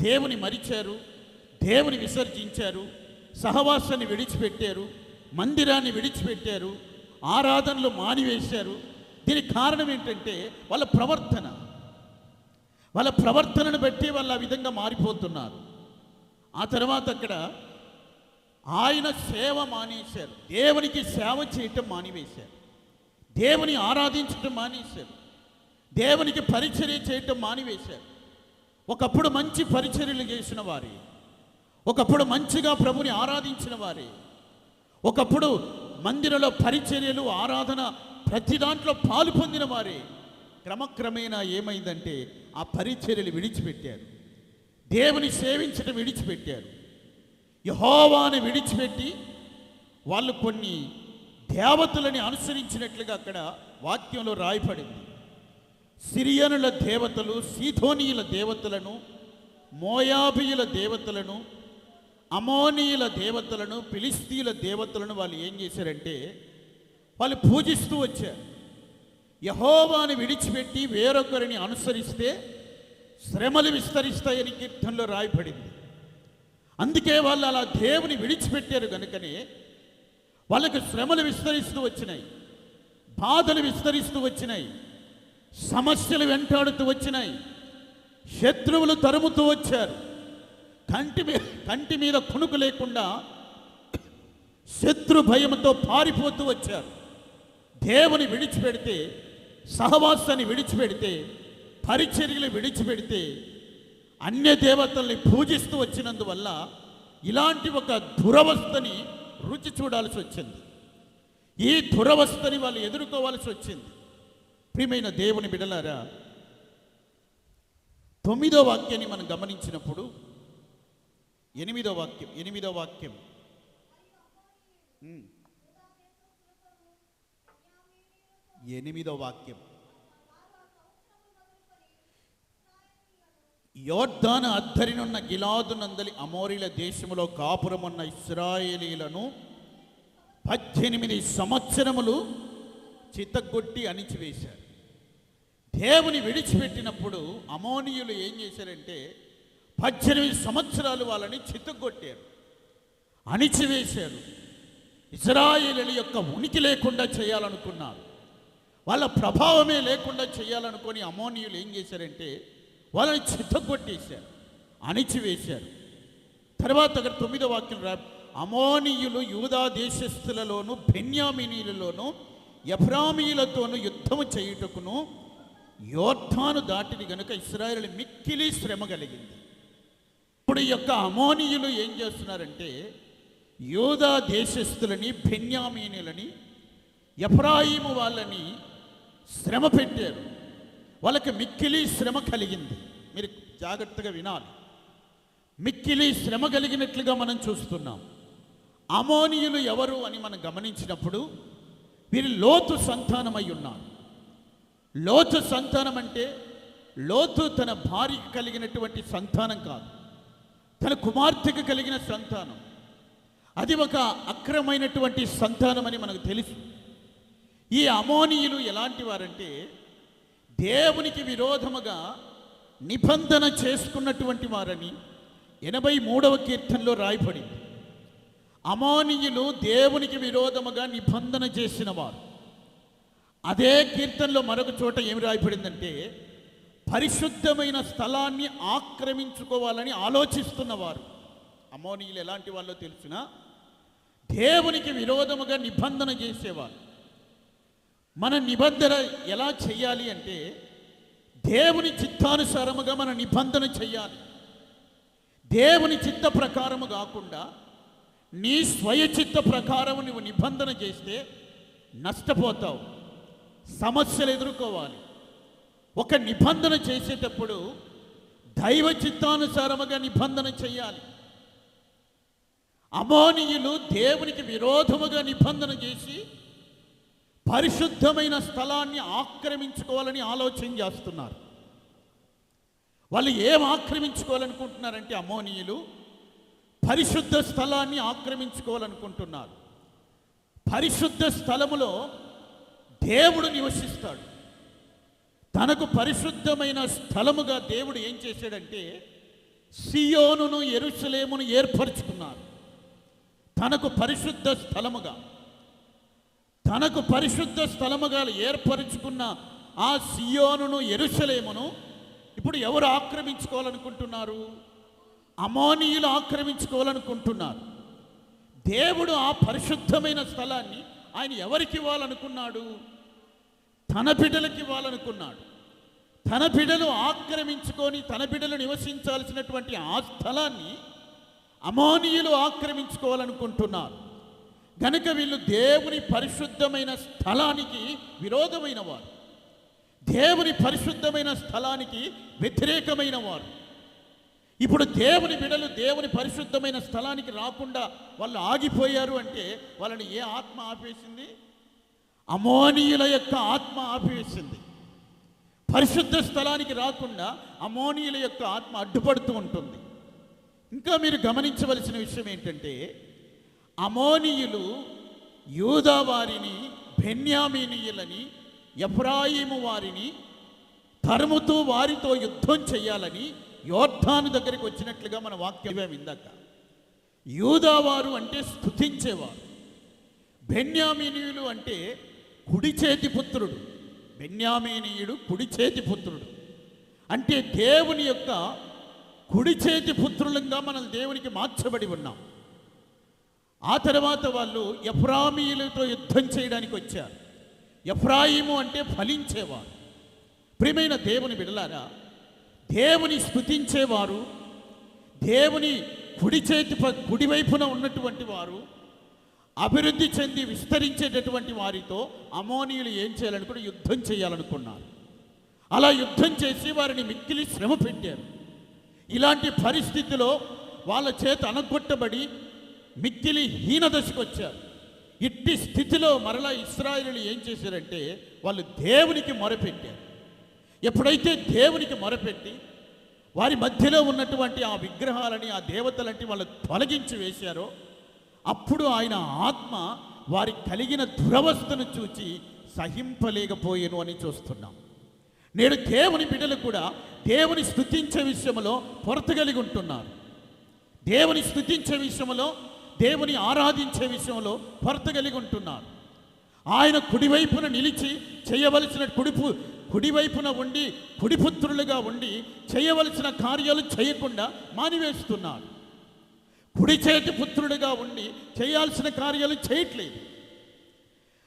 దేవుని మరిచారు, దేవుని విసర్జించారు, సహవాసాన్ని విడిచిపెట్టారు, మందిరాన్ని విడిచిపెట్టారు, ఆరాధనలు మానివేశారు. దీనికి కారణం ఏంటంటే వాళ్ళ ప్రవర్తనను బట్టి వాళ్ళు ఆ విధంగా మారిపోతున్నారు. ఆ తర్వాత అక్కడ ఆయన సేవ మానేశారు, దేవునికి సేవ చేయటం మానివేశారు, దేవుని ఆరాధించటం మానేశారు, దేవునికి పరిచర్య చేయటం మానివేశారు. ఒకప్పుడు మంచి పరిచర్యలు చేసిన వారే, ఒకప్పుడు మంచిగా ప్రభుని ఆరాధించిన వారే, ఒకప్పుడు మందిరంలో పరిచర్యలు, ఆరాధన ప్రతి దాంట్లో పాలు పొందిన వారే క్రమక్రమేణా ఏమైందంటే ఆ పరిచర్యలు విడిచిపెట్టారు, దేవుని సేవించడం విడిచిపెట్టారు, యెహోవాను విడిచిపెట్టి వాళ్ళు కొన్ని దేవతలని అనుసరించినట్లుగా అక్కడ వాక్యంలో రాయబడింది. సిరియనుల దేవతలు, సీదోనీయుల దేవతలను, మోయాబీయుల దేవతలను, అమోనీయుల దేవతలను, ఫిలిస్తీయుల దేవతలను వాళ్ళు ఏం చేశారంటే వాళ్ళు పూజిస్తూ వచ్చారు. యెహోవాను విడిచిపెట్టి వేరొకరిని అనుసరిస్తే శ్రమలు విస్తరిస్తాయని కీర్తనలో రాయబడింది. అందుకే వాళ్ళు అలా దేవుని విడిచిపెట్టారు కనుకనే వాళ్ళకి శ్రమలు విస్తరిస్తూ వచ్చినాయి, బాధలు విస్తరిస్తూ వచ్చినాయి, సమస్యలు వెంటాడుతూ వచ్చినాయి, శత్రువులు తరుముతూ వచ్చారు. కంటి మీద కునుకు లేకుండా శత్రు భయంతో పారిపోతూ వచ్చారు. దేవుని విడిచిపెడితే, సహవాసాన్ని విడిచిపెడితే, పరిచర్యలు విడిచిపెడితే, అన్య దేవతల్ని పూజిస్తూ వచ్చినందువల్ల ఇలాంటి ఒక దురవస్థని రుచి చూడాల్సి వచ్చింది. ఈ దురవస్థని వాళ్ళు ఎదుర్కోవాల్సి వచ్చింది. ప్రియమైన దేవుని బిడ్డలారా, 9వ వాక్యాన్ని మనం గమనించినప్పుడు 8వ వాక్యం 8వ వాక్యం యోర్దాను అద్దరినున్న గిలాదు నందలి అమోరీల దేశములో కాపురమున్న ఇశ్రాయేలీలను 18 సంవత్సరములు చిత్తగొట్టి అణిచివేశారు. దేవుని విడిచిపెట్టినప్పుడు అమోనీయులు ఏం చేశారంటే 18 సంవత్సరాలు వాళ్ళని చిత్తగొట్టారు, అణిచివేశారు. ఇశ్రాయేలీయుల యొక్క ఉనికి లేకుండా చేయాలనుకున్నారు, వాళ్ళ ప్రభావమే లేకుండా చేయాలనుకొని అమోనీయులు ఏం చేశారంటే వాళ్ళని చిత్తగొట్టేశారు, అణిచివేశారు. తర్వాత అక్కడ 9వ వాక్యం అమోనీయులు యూదా దేశస్థులలోను, బెన్యామీనీయులలోను, ఎఫ్రామీయులతోనూ యుద్ధము చేయుటకును యోర్దాను దాటిని గనుక ఇశ్రాయేలు మిక్కిలి శ్రమ కలిగింది. ఇప్పుడు ఈ యొక్క అమోనీయులు ఏం చేస్తున్నారంటే యూదా దేశస్థులని, బెన్యామీనీయులని, ఎఫ్రాయిము వాళ్ళని శ్రమ పెట్టారు. వాళ్ళకి మిక్కిలి శ్రమ కలిగింది. మీరు జాగ్రత్తగా వినాలి. మిక్కిలి శ్రమ కలిగినట్లుగా మనం చూస్తున్నాం. అమోనీయులు ఎవరు అని మనం గమనించినప్పుడు వీరు లోతు సంతానమై ఉన్నారు. లోతు సంతానం అంటే లోతు తన భార్యకు కలిగినటువంటి సంతానం కాదు, తన కుమార్తెకు కలిగిన సంతానం. అది ఒక అక్రమైనటువంటి సంతానం అని మనకు తెలుసు. ఈ అమోనీయులు ఎలాంటి వారంటే దేవునికి విరోధముగా నిబంధన చేసుకున్నటువంటి వారని 83వ కీర్తనలో రాయబడింది. అమోనీయులు దేవునికి విరోధముగా నిబంధన చేసిన వారు. అదే కీర్తనలో మరొక చోట ఏమి రాయబడిందంటే పరిశుద్ధమైన స్థలాన్ని ఆక్రమించుకోవాలని ఆలోచిస్తున్నవారు. అమోనీయులు ఎలాంటి వాళ్ళో తెలిసినా దేవునికి విరోధముగా నిబంధన చేసేవారు. మన నిబంధన ఎలా చేయాలి అంటే దేవుని చిత్తానుసారముగా మన నిబంధన చేయాలి. దేవుని చిత్త ప్రకారము కాకుండా నీ స్వయచిత్త ప్రకారం నువ్వు నిబంధన చేస్తే నష్టపోతావు, సమస్యలు ఎదుర్కోవాలి. ఒక నిబంధన చేసేటప్పుడు దైవ చిత్తానుసారముగా నిబంధన చేయాలి. అమోనీయులు దేవునికి విరోధముగా నిబంధన చేసి పరిశుద్ధమైన స్థలాన్ని ఆక్రమించుకోవాలని ఆలోచన చేస్తున్నారు. వాళ్ళు ఏం ఆక్రమించుకోవాలనుకుంటున్నారంటే అమోనీయులు పరిశుద్ధ స్థలాన్ని ఆక్రమించుకోవాలనుకుంటున్నారు. పరిశుద్ధ స్థలములో దేవుడు నివసిస్తాడు. తనకు పరిశుద్ధమైన స్థలముగా దేవుడు ఏం చేశాడంటే సియోనును యెరూషలేమును ఏర్పరచుకున్నారు. తనకు పరిశుద్ధ స్థలముగా ఏర్పరచుకున్న ఆ సియోనును యెరూషలేమును ఇప్పుడు ఎవరు ఆక్రమించుకోవాలనుకుంటున్నారు? అమోనీయులు ఆక్రమించుకోవాలనుకుంటున్నారు. దేవుడు ఆ పరిశుద్ధమైన స్థలాన్ని ఆయన ఎవరికి ఇవ్వాలనుకున్నాడు? తన బిడ్డలకు ఇవ్వాలనుకున్నాడు. తన బిడ్డలు ఆక్రమించుకొని తన బిడ్డలు నివసించాల్సినటువంటి ఆ స్థలాన్ని అమోనీయులు ఆక్రమించుకోవాలనుకుంటున్నారు. గనుక వీళ్ళు దేవుని పరిశుద్ధమైన స్థలానికి విరోధమైన వారు, దేవుని పరిశుద్ధమైన స్థలానికి వ్యతిరేకమైన వారు. ఇప్పుడు దేవుని బిడ్డలు దేవుని పరిశుద్ధమైన స్థలానికి రాకుండా వాళ్ళు ఆగిపోయారు అంటే వాళ్ళని ఏ ఆత్మ ఆపేసింది? అమోనీయుల యొక్క ఆత్మ ఆపివేసింది. పరిశుద్ధ స్థలానికి రాకుండా అమోనీయుల యొక్క ఆత్మ అడ్డుపడుతూ ఉంటుంది. ఇంకా మీరు గమనించవలసిన విషయం ఏంటంటే అమోనీయులు యూదా వారిని, బెన్యామీనీయులని, ఎఫ్రాయిము వారిని తరుముతూ వారితో యుద్ధం చేయాలని యోర్దాను దగ్గరికి వచ్చినట్లుగా మన వాక్యం ఇందాక. యూదావారు అంటే స్తుతించేవారు, బెన్యామీనీయులు అంటే కుడి చేతి పుత్రుడు. బెన్యామీనీయుడు కుడి చేతి పుత్రుడు అంటే దేవుని యొక్క కుడి చేతి పుత్రులంగా మనం దేవునికి మార్చబడి ఉన్నాం. ఆ తర్వాత వాళ్ళు ఎఫ్రామీయులతో యుద్ధం చేయడానికి వచ్చారు. ఎఫ్రాయిము అంటే ఫలించేవారు. ప్రియమైన దేవుని బిడ్డలారా, దేవుని స్తుతించేవారు, దేవుని కుడివైపున ఉన్నటువంటి వారు, అభివృద్ధి చెంది విస్తరించేటటువంటి వారితో అమోనీయులు ఏం చేయాలనుకుని యుద్ధం చేయాలనుకున్నారు. అలా యుద్ధం చేసి వారిని మిక్కిలి శ్రమ పెట్టారు. ఇలాంటి పరిస్థితిలో వాళ్ళ చేత అనగొట్టబడి మిక్కిలి హీనదశకు వచ్చారు. ఇట్టి స్థితిలో మరలా ఇశ్రాయేలీయులు ఏం చేశారంటే వాళ్ళు దేవునికి మొరపెట్టారు. ఎప్పుడైతే దేవునికి మొరపెట్టి వారి మధ్యలో ఉన్నటువంటి ఆ విగ్రహాలని, ఆ దేవతలంటి వాళ్ళు తొలగించి వేశారో అప్పుడు ఆయన ఆత్మ వారి కలిగిన దురవస్థను చూచి సహింపలేకపోయేను అని చూస్తున్నాం. నేడు దేవుని బిడ్డలు కూడా దేవుని స్తుతించే విషయంలో పొరతగలిగి ఉంటున్నారు. దేవుని స్తుతించే విషయంలో, దేవుని ఆరాధించే విషయంలో పొరతగలిగి ఉంటున్నారు. ఆయన కుడివైపున నిలిచి చేయవలసిన కుడివైపున ఉండి కుడిపుత్రులుగా ఉండి చేయవలసిన కార్యాలు చేయకుండా మానివేస్తున్నారు. కుడి చేతి పుత్రుడిగా ఉండి చేయాల్సిన కార్యాలు చేయట్లేదు.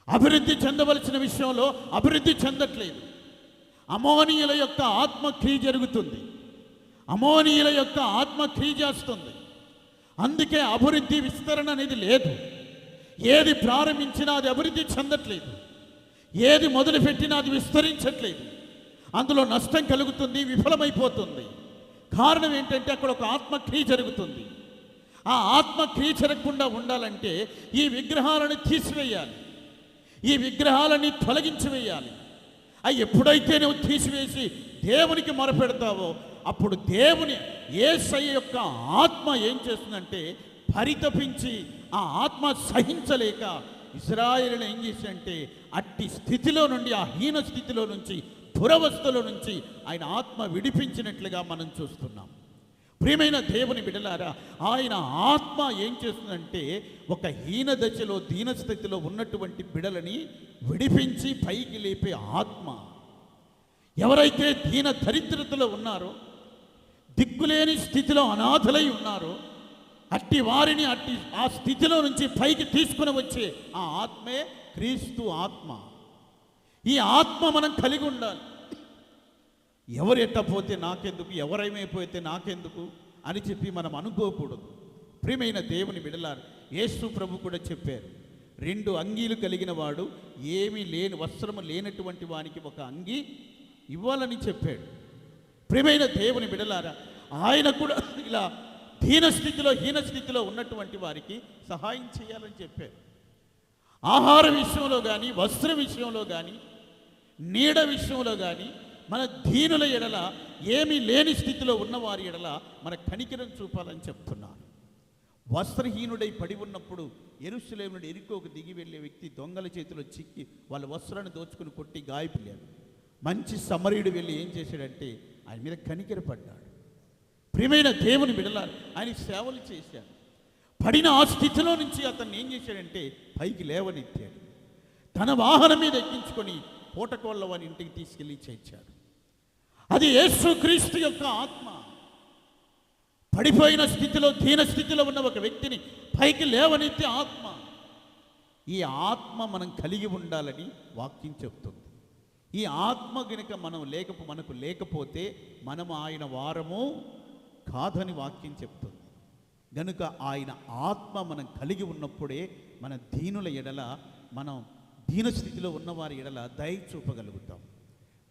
అభివృద్ధి చెందవలసిన విషయంలో అభివృద్ధి చెందట్లేదు. అమోనీయుల యొక్క ఆత్మక్రియ జరుగుతుంది. అమోనీయుల యొక్క ఆత్మక్రియ చేస్తుంది. అందుకే అభివృద్ధి విస్తరణ అనేది లేదు. ఏది ప్రారంభించినా అది అభివృద్ధి చెందట్లేదు. ఏది మొదలుపెట్టినా అది విస్తరించట్లేదు. అందులో నష్టం కలుగుతుంది, విఫలమైపోతుంది. కారణం ఏంటంటే అక్కడ ఒక ఆత్మక్రియ జరుగుతుంది. ఆ ఆత్మక్రియ జరగకుండా ఉండాలంటే ఈ విగ్రహాలను తీసివేయాలి, ఈ విగ్రహాలని తొలగించి వేయాలి. అవి ఎప్పుడైతే నువ్వు తీసివేసి దేవునికి మొరపెడతావో అప్పుడు దేవుని యేసయ్య యొక్క ఆత్మ ఏం చేస్తుందంటే పరితపించి ఆ ఆత్మ సహించలేక ఇశ్రాయేలును ఏం చేశాడంటే అట్టి స్థితిలో నుండి, ఆ హీన స్థితిలో నుంచి, దురవస్థలో నుంచి ఆయన ఆత్మ విడిపించినట్లుగా మనం చూస్తున్నాం. ప్రియమైన దేవుని బిడ్డలారా, ఆయన ఆత్మ ఏం చేస్తుందంటే ఒక హీన దశలో, దీనస్థితిలో ఉన్నటువంటి బిడలని విడిపించి పైకి లేపే ఆత్మ. ఎవరైతే దీన దరిద్రతలో ఉన్నారో, దిక్కులేని స్థితిలో అనాథలై ఉన్నారో అట్టి వారిని ఆ స్థితిలో నుంచి పైకి తీసుకుని వచ్చే ఆ ఆత్మే క్రీస్తు ఆత్మ. ఈ ఆత్మ మనం కలిగి ఉండాలి. ఎవరు ఎట్టపోతే నాకెందుకు, ఎవరేమైపోతే నాకెందుకు అని చెప్పి మనం అనుకోకూడదు. ప్రియమైన దేవుని బిడ్డలారా, యేసు ప్రభు కూడా చెప్పారు, 2 అంగీలు కలిగిన వాడు ఏమీ లేని, వస్త్రము లేనటువంటి వానికి ఒక అంగీ ఇవ్వాలని చెప్పాడు. ప్రియమైన దేవుని బిడ్డలారా, ఆయన కూడా ఇలా హీనస్థితిలో ఉన్నటువంటి వారికి సహాయం చేయాలని చెప్పారు. ఆహార విషయంలో కానీ, వస్త్ర విషయంలో కానీ, నీడ విషయంలో కానీ మన దీనుల ఎడల, ఏమీ లేని స్థితిలో ఉన్నవారి ఎడల మన కనికరం చూపాలని చెప్తున్నాను. వస్త్రహీనుడై పడి ఉన్నప్పుడు యెరూషలేము నుండి యెరికోకు దిగి వెళ్ళే వ్యక్తి దొంగల చేతిలో చిక్కి వాళ్ళ వస్త్రాన్ని దోచుకుని కొట్టి గాయపడ్డాడు. మంచి సమరయుడు వెళ్ళి ఏం చేశాడంటే ఆయన మీద కనికరపడ్డాడు. ప్రియమైన దేవుని బిడ్డలారా, ఆయన సేవలు చేశాడు. పడిన ఆ స్థితిలో నుంచి అతన్ని ఏం చేశాడంటే పైకి లేవనెత్తాడు. తన వాహనం మీద ఎక్కించుకొని పూటకోళ్ళ వారి ఇంటికి తీసుకెళ్ళి చేర్చాడు. అది యేసుక్రీస్తు యొక్క ఆత్మ. పడిపోయిన స్థితిలో, దీన స్థితిలో ఉన్న ఒక వ్యక్తిని పైకి లేవనెత్తే ఆత్మ. ఈ ఆత్మ మనం కలిగి ఉండాలని వాక్యం చెప్తుంది. ఈ ఆత్మ గనుక మనకు లేకపోతే మనము ఆయన వారము కాదని వాక్యం చెప్తుంది. గనుక ఆయన ఆత్మ మనం కలిగి ఉన్నప్పుడే మన దీనుల ఎడల, మనం దీనస్థితిలో ఉన్నవారి ఎడల దయ చూపగలుగుతాం,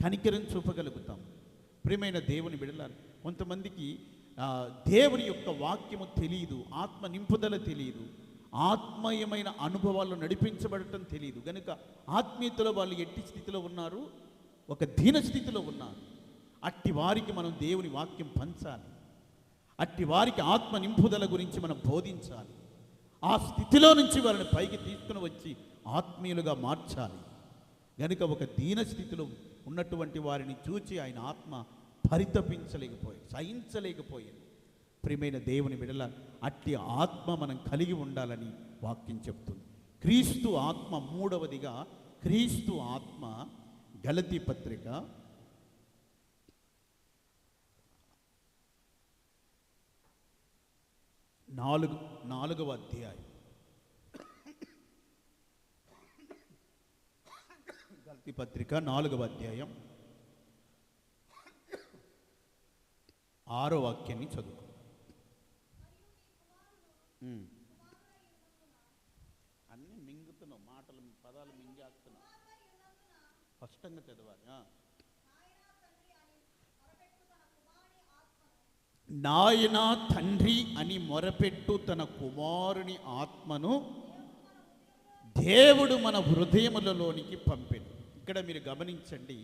కనికరం చూపగలుగుతాం. ప్రియమైన దేవుని బిడ్డల, కొంతమందికి దేవుని యొక్క వాక్యము తెలియదు, ఆత్మ నింపుదల తెలియదు, ఆత్మీయమైన అనుభవాల్లో నడిపించబడటం తెలియదు. కనుక ఆత్మీయతలో వాళ్ళు ఎట్టి స్థితిలో ఉన్నారు, ఒక దీన స్థితిలో ఉన్నారు. అట్టి వారికి మనం దేవుని వాక్యం పంచాలి. అట్టి వారికి ఆత్మ నింపుదల గురించి మనం బోధించాలి. ఆ స్థితిలో నుంచి వారిని పైకి తీసుకుని వచ్చి ఆత్మీయులుగా మార్చాలి. కనుక ఒక దీన స్థితిలో ఉన్నటువంటి వారిని చూచి ఆయన ఆత్మ పరితపించలేకపోయింది, సహించలేకపోయింది. ప్రియమైన దేవుని బిడ్డల, అట్టి ఆత్మ మనం కలిగి ఉండాలని వాక్యం చెప్తుంది. క్రీస్తు ఆత్మ, మూడవదిగా క్రీస్తు ఆత్మ గలతీ పత్రిక 4వ అధ్యాయం. గలతీ పత్రిక 4వ అధ్యాయం 6వ వాక్యాన్ని చదువుకో. అన్నీ మింగుతున్నావు, మాటలు పదాలు మింగేస్తున్నావు. స్పష్టంగా చదవాలి. నాయన తండ్రి అని మొరపెట్టు తన కుమారుని ఆత్మను దేవుడు మన హృదయములలోనికి పంపెను. ఇక్కడ మీరు గమనించండి,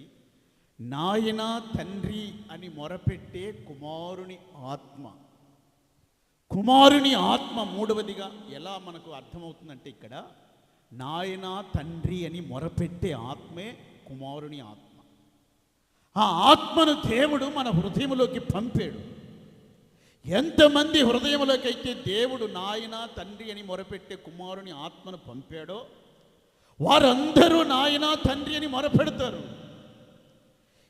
నాయన తండ్రి అని మొరపెట్టే కుమారుని ఆత్మ. కుమారుని ఆత్మ మూడవదిగా ఎలా మనకు అర్థమవుతుందంటే, ఇక్కడ నాయన తండ్రి అని మొరపెట్టే ఆత్మే కుమారుని ఆత్మ. ఆ ఆత్మను దేవుడు మన హృదయములోకి పంపాడు. ఎంతమంది హృదయములోకి అయితే దేవుడు నాయన తండ్రి అని మొరపెట్టే కుమారుని ఆత్మను పంపాడో వారందరూ నాయన తండ్రి అని మొరపెడతారు.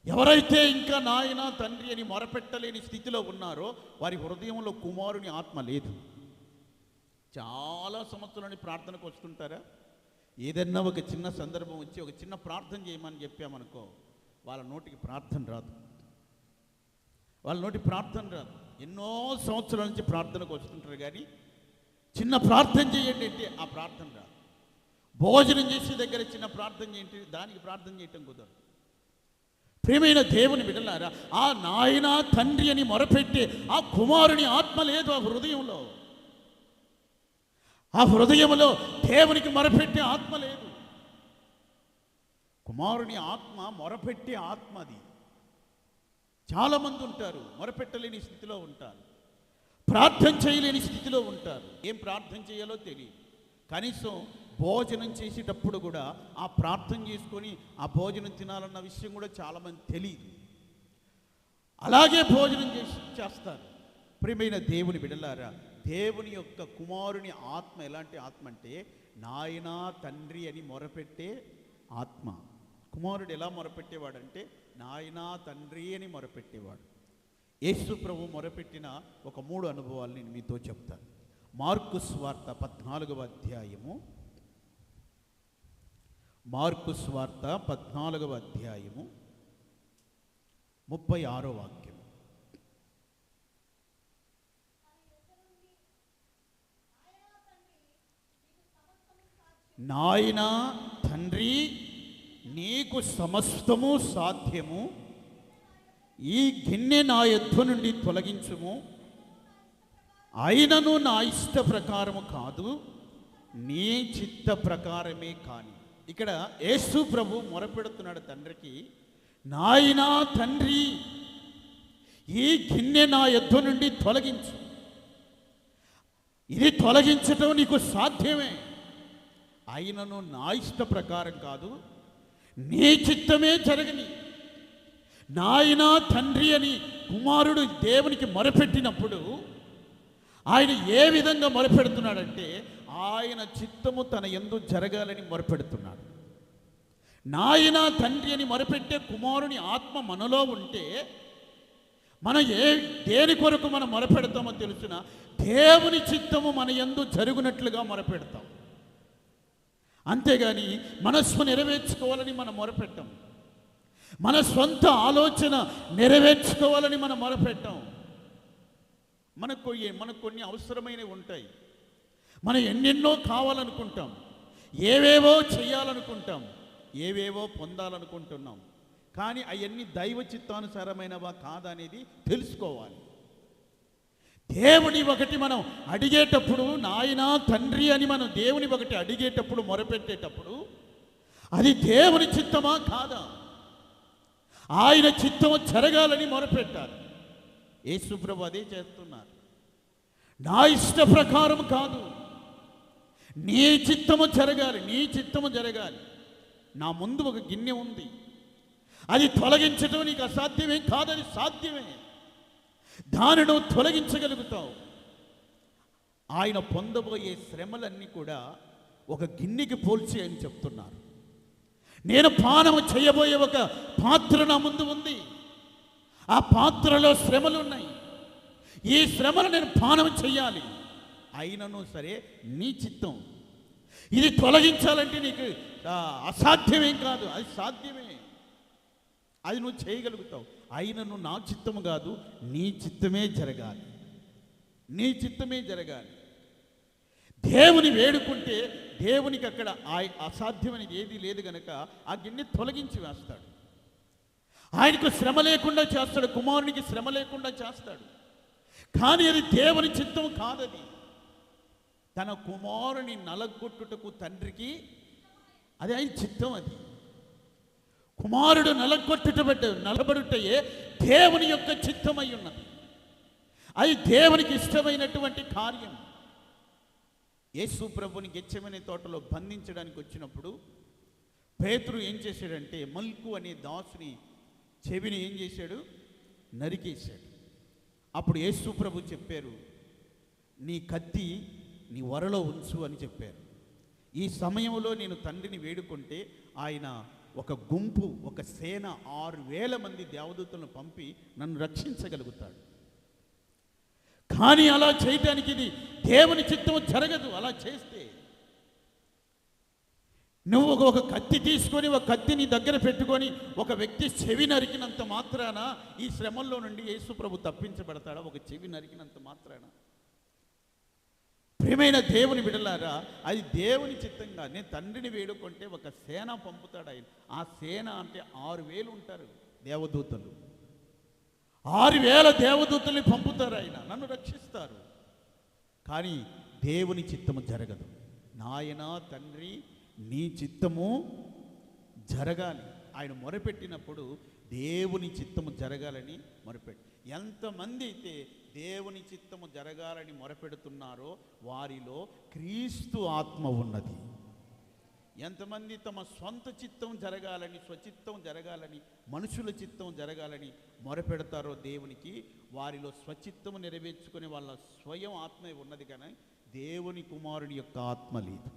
ఎవరైతే ఇంకా నాయన తండ్రి అని మొరపెట్టలేని స్థితిలో ఉన్నారో వారి హృదయంలో కుమారుని ఆత్మ లేదు. చాలా సంవత్సరాలని ప్రార్థనకు వస్తుంటారా? ఏదన్నా ఒక చిన్న సందర్భం వచ్చి ఒక చిన్న ప్రార్థన చేయమని చెప్పామనుకో, వాళ్ళ నోటికి ప్రార్థన రాదు. ఎన్నో సంవత్సరాల నుంచి ప్రార్థనకు వస్తుంటారు, కానీ చిన్న ప్రార్థన చేయండి అంటే ఆ ప్రార్థన రాదు. భోజనం చేసే దగ్గర చిన్న ప్రార్థన చేయండి, దానికి ప్రార్థన చేయటం కుదరదు. ప్రియమైన దేవుని బిడ్డలారా, ఆ నాయన తండ్రి అని మొరపెట్టే ఆ కుమారుని ఆత్మ లేదు ఆ హృదయంలో. ఆ హృదయంలో దేవునికి మొరపెట్టే ఆత్మ లేదు. కుమారుని ఆత్మ మొరపెట్టే ఆత్మ అది. చాలామంది ఉంటారు, మొరపెట్టలేని స్థితిలో ఉంటారు, ప్రార్థన చేయలేని స్థితిలో ఉంటారు. ఏం ప్రార్థన చేయాలో తెలియదు. కనీసం భోజనం చేసేటప్పుడు కూడా ఆ ప్రార్థన చేసుకొని ఆ భోజనం తినాలన్న విషయం కూడా చాలామంది తెలియదు. అలాగే భోజనం చేస్తారు. ప్రియమైన దేవుని బిడ్డలారా, దేవుని యొక్క కుమారుని ఆత్మ ఎలాంటి ఆత్మ అంటే నాయన తండ్రి అని మొరపెట్టే ఆత్మ. కుమారుడు ఎలా మొరపెట్టేవాడంటే నాయన తండ్రి అని మొరపెట్టేవాడు. యేసు ప్రభు మొరపెట్టిన ఒక 3 అనుభవాలు నేను మీతో చెప్తాను. మార్కు సువార్త 14వ అధ్యాయము, మార్కు సువార్త 14వ అధ్యాయము 36వ వాక్యం. నాయన తండ్రి నీకు సమస్తము సాధ్యము, ఈ గిన్నె నా యొద్ద నుండి తొలగించుము, అయినను నా ఇష్ట ప్రకారము కాదు నీ చిత్త ప్రకారమే కాని. ఇక్కడ యేసు ప్రభు మొరపెడుతున్నాడు తండ్రికి, నాయనా తండ్రి, ఈ గిన్నె నా యొద్ద నుండి తొలగించు. ఇది తొలగించటం నీకు సాధ్యమే, అయినను నా ఇష్ట ప్రకారం కాదు, నీ చిత్తమే జరగని. నాయనా తండ్రి అని కుమారుడు దేవునికి మొరపెట్టినప్పుడు ఆయన ఏ విధంగా మొరపెడుతున్నాడంటే, ఆయన చిత్తము తన యందు జరగాలని మొరపెడుతున్నాడు. నాయనా తండ్రి అని మొరపెట్టే కుమారుని ఆత్మ మనలో ఉంటే మనం దేని కొరకు మనం మొరపెడతామో తెలుసునా? దేవుని చిత్తము మన యందు జరుగునట్లుగా మొరపెడతాం. అంతేగాని మనస్సు నెరవేర్చుకోవాలని మనం మొరపెట్టాం, మన సొంత ఆలోచన నెరవేర్చుకోవాలని మనం మొరపెట్టాం. మనకు కొన్ని అవసరమైనవి ఉంటాయి, మనం ఎన్నెన్నో కావాలనుకుంటాం, ఏవేవో చేయాలనుకుంటాం, ఏవేవో పొందాలనుకుంటున్నాం. కానీ అవన్నీ దైవ చిత్తానుసారమైనవా కాదా అనేది తెలుసుకోవాలి. దేవుని ఒకటి మనం అడిగేటప్పుడు, నాయనా తండ్రి అని మనం దేవుని ఒకటి అడిగేటప్పుడు, మొరపెట్టేటప్పుడు అది దేవుని చిత్తమా కాదా, ఆయన చిత్తము జరగాలని మొరపెట్టాలి. యేసు ప్రభు అదే చేస్తున్నారు. నా ఇష్ట ప్రకారం కాదు, నీ చిత్తము జరగాలి, నీ చిత్తము జరగాలి. నా ముందు ఒక గిన్నె ఉంది, అది తొలగించడం నీకు అసాధ్యమే కాదని సాధ్యమే, దానిని నువ్వు తొలగించగలుగుతావు. ఆయన పొందబోయే శ్రమలన్నీ కూడా ఒక గిన్నెకి పోల్చి అని చెప్తున్నారు. నేను పానము చేయబోయే ఒక పాత్ర నా ముందు ఉంది, ఆ పాత్రలో శ్రమలు ఉన్నాయి, ఈ శ్రమలు నేను పానం చెయ్యాలి. అయినను సరే నీ చిత్తం. ఇది తొలగించాలంటే నీకు అసాధ్యమేం కాదు, అది సాధ్యమే, అది నువ్వు చేయగలుగుతావు. అయినను నా చిత్తము కాదు, నీ చిత్తమే జరగాలి, నీ చిత్తమే జరగాలి. దేవుని వేడుకుంటే దేవునికి అక్కడ అసాధ్యమనేది ఏది లేదు గనక ఆ గిన్నె తొలగించి వేస్తాడు. ఆయనకు శ్రమ లేకుండా చేస్తాడు, కుమారునికి శ్రమ లేకుండా చేస్తాడు. కానీ అది దేవుని చిత్తం కాదది. తన కుమారుని నలగొట్టుటకు తండ్రికి అది ఆయన చిత్తం. అది కుమారుడు నలబడుటయే దేవుని యొక్క చిత్తమై ఉన్నది. అది దేవునికి ఇష్టమైనటువంటి కార్యం. యేసు ప్రభుని గెత్సేమనే తోటలో బంధించడానికి వచ్చినప్పుడు పేతురు ఏం చేశాడంటే, మల్కు అనే దాసుని చెవిని ఏం చేశాడు, నరికేశాడు. అప్పుడు యేసు ప్రభు చెప్పారు, నీ కత్తి నీ వరలో ఉంచు అని చెప్పారు. ఈ సమయంలో నేను తండ్రిని వేడుకుంటే ఆయన ఒక గుంపు, ఒక సేన 6,000 మంది దేవదూతలను పంపి నన్ను రక్షించగలుగుతాడు. కానీ అలా చేయటానికి ఇది దేవుని చిత్తం జరగదు. అలా చేస్తే నువ్వు ఒక కత్తి తీసుకొని, ఒక కత్తిని దగ్గర పెట్టుకొని ఒక వ్యక్తి చెవి నరికినంత మాత్రాన ఈ శ్రమల్లో నుండి యేసు ప్రభు తప్పించబడతాడా? ఒక చెవి నరికినంత మాత్రాన? ప్రియమైన దేవుని బిడ్డలారా, అది దేవుని చిత్తంగా. నేను తండ్రిని వేడుకుంటే ఒక సేన పంపుతాడు ఆయన. ఆ సేన అంటే 6,000 ఉంటారు దేవదూతలు. 6,000 దేవదూతల్ని పంపుతారు, ఆయన నన్ను రక్షిస్తారు. కానీ దేవుని చిత్తము జరగదు. నాయనా తండ్రి, నీ చిత్తము జరగాలి. ఆయన మొరపెట్టినప్పుడు దేవుని చిత్తము జరగాలని మొరపెట్టి, ఎంతమంది అయితే దేవుని చిత్తము జరగాలని మొరపెడుతున్నారో వారిలో క్రీస్తు ఆత్మ ఉన్నది. ఎంతమంది తమ సొంత చిత్తం జరగాలని, స్వచిత్తం జరగాలని, మనుషుల చిత్తం జరగాలని మొరపెడతారో దేవునికి, వారిలో స్వచిత్తము నెరవేర్చుకునే వాళ్ళ స్వయం ఆత్మ ఉన్నది, కానీ దేవుని కుమారుని యొక్క ఆత్మ లేదు.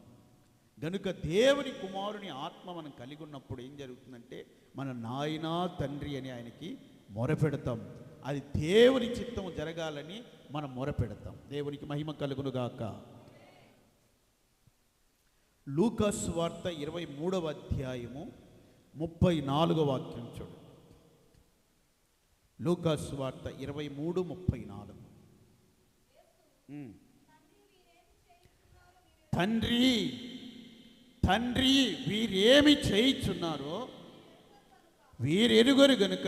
గనుక దేవుని కుమారుని ఆత్మ మనం కలిగి ఉన్నప్పుడు ఏం జరుగుతుందంటే, మన నాయనా తండ్రి అని ఆయనకి మొరపెడతాం. అది దేవుని చిత్తం జరగాలని మనం మొరపెడతాం. దేవునికి మహిమ కలుగునుగాక. లూకా సువార్త 23వ అధ్యాయము 34వ వాక్యం చూడు. లూకా సువార్త 23:34. తండ్రి తండ్రి వీరేమి చేయుచున్నారో వీరెరుగరు గనుక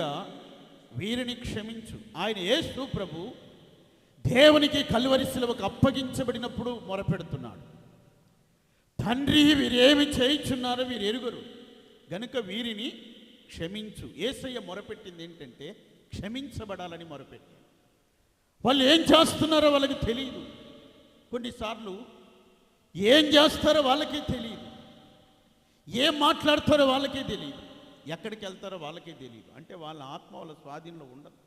వీరిని క్షమించు. ఆయన యేసు ప్రభు దేవునికి కల్వరి శిలువకు అప్పగించబడినప్పుడు మొరపెడుతున్నాడు. తండ్రి వీరేమి చేయుచున్నారో వీరు ఎరుగరు గనుక వీరిని క్షమించు. యేసయ్య మొరపెట్టింది ఏంటంటే క్షమించబడాలని మొరపెట్టి. వాళ్ళు ఏం చేస్తున్నారో వాళ్ళకి తెలియదు. కొన్నిసార్లు ఏం చేస్తారో వాళ్ళకే తెలియదు, ఏం మాట్లాడతారో వాళ్ళకే తెలియదు, ఎక్కడికి వెళ్తారో వాళ్ళకే తెలియదు. అంటే వాళ్ళ ఆత్మ వాళ్ళ స్వాధీనంలో ఉండదు,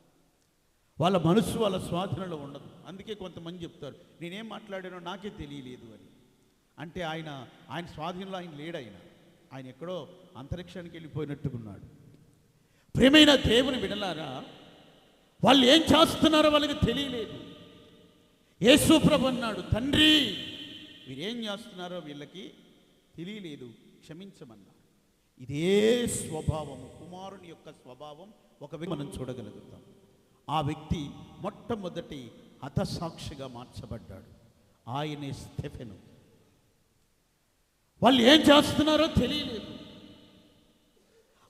వాళ్ళ మనసు వాళ్ళ స్వాధీనంలో ఉండదు. అందుకే కొంతమంది చెప్తారు నేనేం మాట్లాడానో నాకే తెలియలేదు అని. అంటే ఆయన స్వాధీనంలో ఆయన లేడు, ఆయన ఎక్కడో అంతరిక్షానికి వెళ్ళిపోయినట్టుకున్నాడు. ప్రియమైన దేవుని బిడ్డలారా, వాళ్ళు ఏం చేస్తున్నారో వాళ్ళకి తెలియలేదు. యేసు ప్రభు అన్నాడు, తండ్రి వీరేం చేస్తున్నారో వీళ్ళకి తెలియలేదు, క్షమించమన్నారు. ఇదే స్వభావము, కుమారుని యొక్క స్వభావం ఒక వ్యక్తి మనం చూడగలుగుతాం. ఆ వ్యక్తి మొట్టమొదటి హతసాక్షిగా మార్చబడ్డాడు, ఆయనే స్టెఫెను. వాళ్ళు ఏం చేస్తున్నారో తెలియలేదు.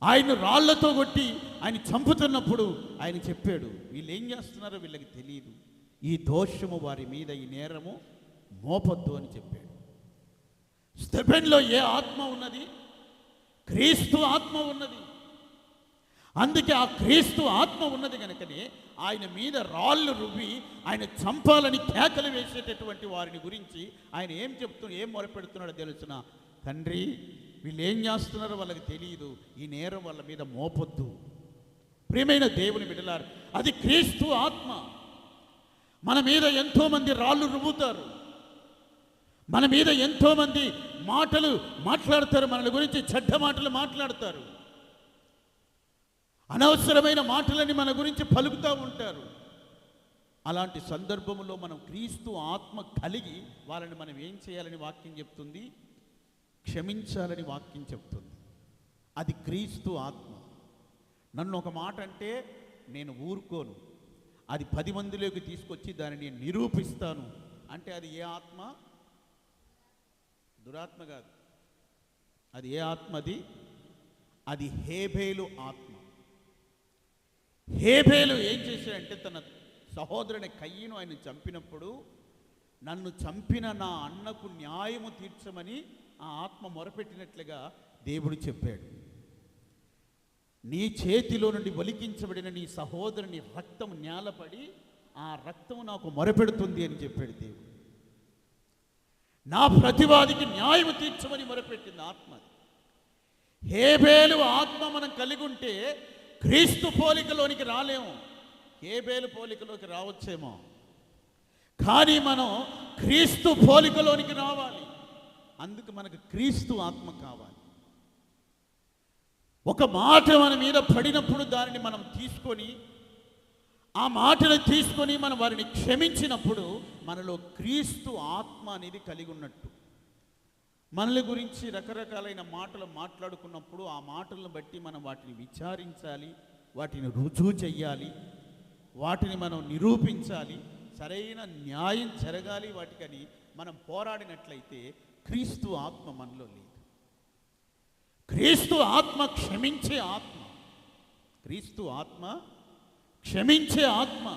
ఆయన రాళ్లతో కొట్టి ఆయన చంపుతున్నప్పుడు ఆయన చెప్పాడు, వీళ్ళు ఏం చేస్తున్నారో వీళ్ళకి తెలియదు, ఈ దోషము వారి మీద, ఈ నేరము మోపొద్దు అని చెప్పాడు. స్టెఫెన్లో ఏ ఆత్మ ఉన్నది? క్రీస్తు ఆత్మ ఉన్నది. అందుకే ఆ క్రీస్తు ఆత్మ ఉన్నది కనుకనే ఆయన మీద రాళ్ళు రువ్వి ఆయన చంపాలని కేకలు వేసేటటువంటి వారిని గురించి ఆయన ఏం మొరపెడుతున్నాడో తెలుసునా? తండ్రి వీళ్ళు ఏం చేస్తున్నారో వాళ్ళకి తెలియదు, ఈ నేరం వాళ్ళ మీద మోపొద్దు. ప్రియమైన దేవుని బిడ్డలారు, అది క్రీస్తు ఆత్మ. మన మీద ఎంతోమంది రాళ్ళు రువ్వుతారు, మన మీద ఎంతోమంది మాటలు మాట్లాడతారు, మన గురించి చెడ్డ మాటలు మాట్లాడతారు, అనవసరమైన మాటలని మన గురించి పలుకుతూ ఉంటారు. అలాంటి సందర్భంలో మనం క్రీస్తు ఆత్మ కలిగి వాళ్ళని మనం ఏం చేయాలని వాక్యం చెప్తుంది? క్షమించాలని వాక్యం చెప్తుంది. అది క్రీస్తు ఆత్మ. నన్ను ఒక మాట అంటే నేను ఊరుకోను, అది 10 మందిలోకి తీసుకొచ్చి దాన్ని నేను నిరూపిస్తాను అంటే అది ఏ ఆత్మ? దురాత్మ కాదు. అది ఏ ఆత్మ? అది హేబేలు ఆత్మ. హేబేలు ఏం చేశాడంటే తన సహోదరుని కయ్యను ఆయన చంపినప్పుడు, నన్ను చంపిన నా అన్నకు న్యాయము తీర్చమని ఆ ఆత్మ మొరపెట్టినట్లుగా దేవుడు చెప్పాడు. నీ చేతిలో నుండి ఒలికించబడిన నీ సహోదరుని రక్తం నేలపడి ఆ రక్తం నాకు మొరపెడుతుంది అని చెప్పాడు దేవుడు. నా ప్రతివాదికి న్యాయం తీర్చమని మొరపెట్టింది ఆత్మ. హేబేలు ఆత్మ మనం కలిగి ఉంటే క్రీస్తు పోలికలోనికి రాలేము. హేబేలు పోలికలోకి రావచ్చేమో, కానీ మనం క్రీస్తు పోలికలోనికి రావాలి. అందుకు మనకు క్రీస్తు ఆత్మ కావాలి. ఒక మాట మన మీద పడినప్పుడు దానిని మనం తీసుకొని, ఆ మాటను తీసుకొని మనం వారిని క్షమించినప్పుడు మనలో క్రీస్తు ఆత్మ అనేది కలిగి ఉన్నట్టు. మనల గురించి రకరకాలైన మాటలు మాట్లాడుకున్నప్పుడు ఆ మాటలను బట్టి మనం వాటిని విచారించాలి, వాటిని రుజువు చెయ్యాలి, వాటిని మనం నిరూపించాలి, సరైన న్యాయం జరగాలి. వాటికని మనం పోరాడినట్లయితే క్రీస్తు ఆత్మ మనలో లేదు. క్రీస్తు ఆత్మ క్షమించే ఆత్మ. క్రీస్తు ఆత్మ క్షమించే ఆత్మ.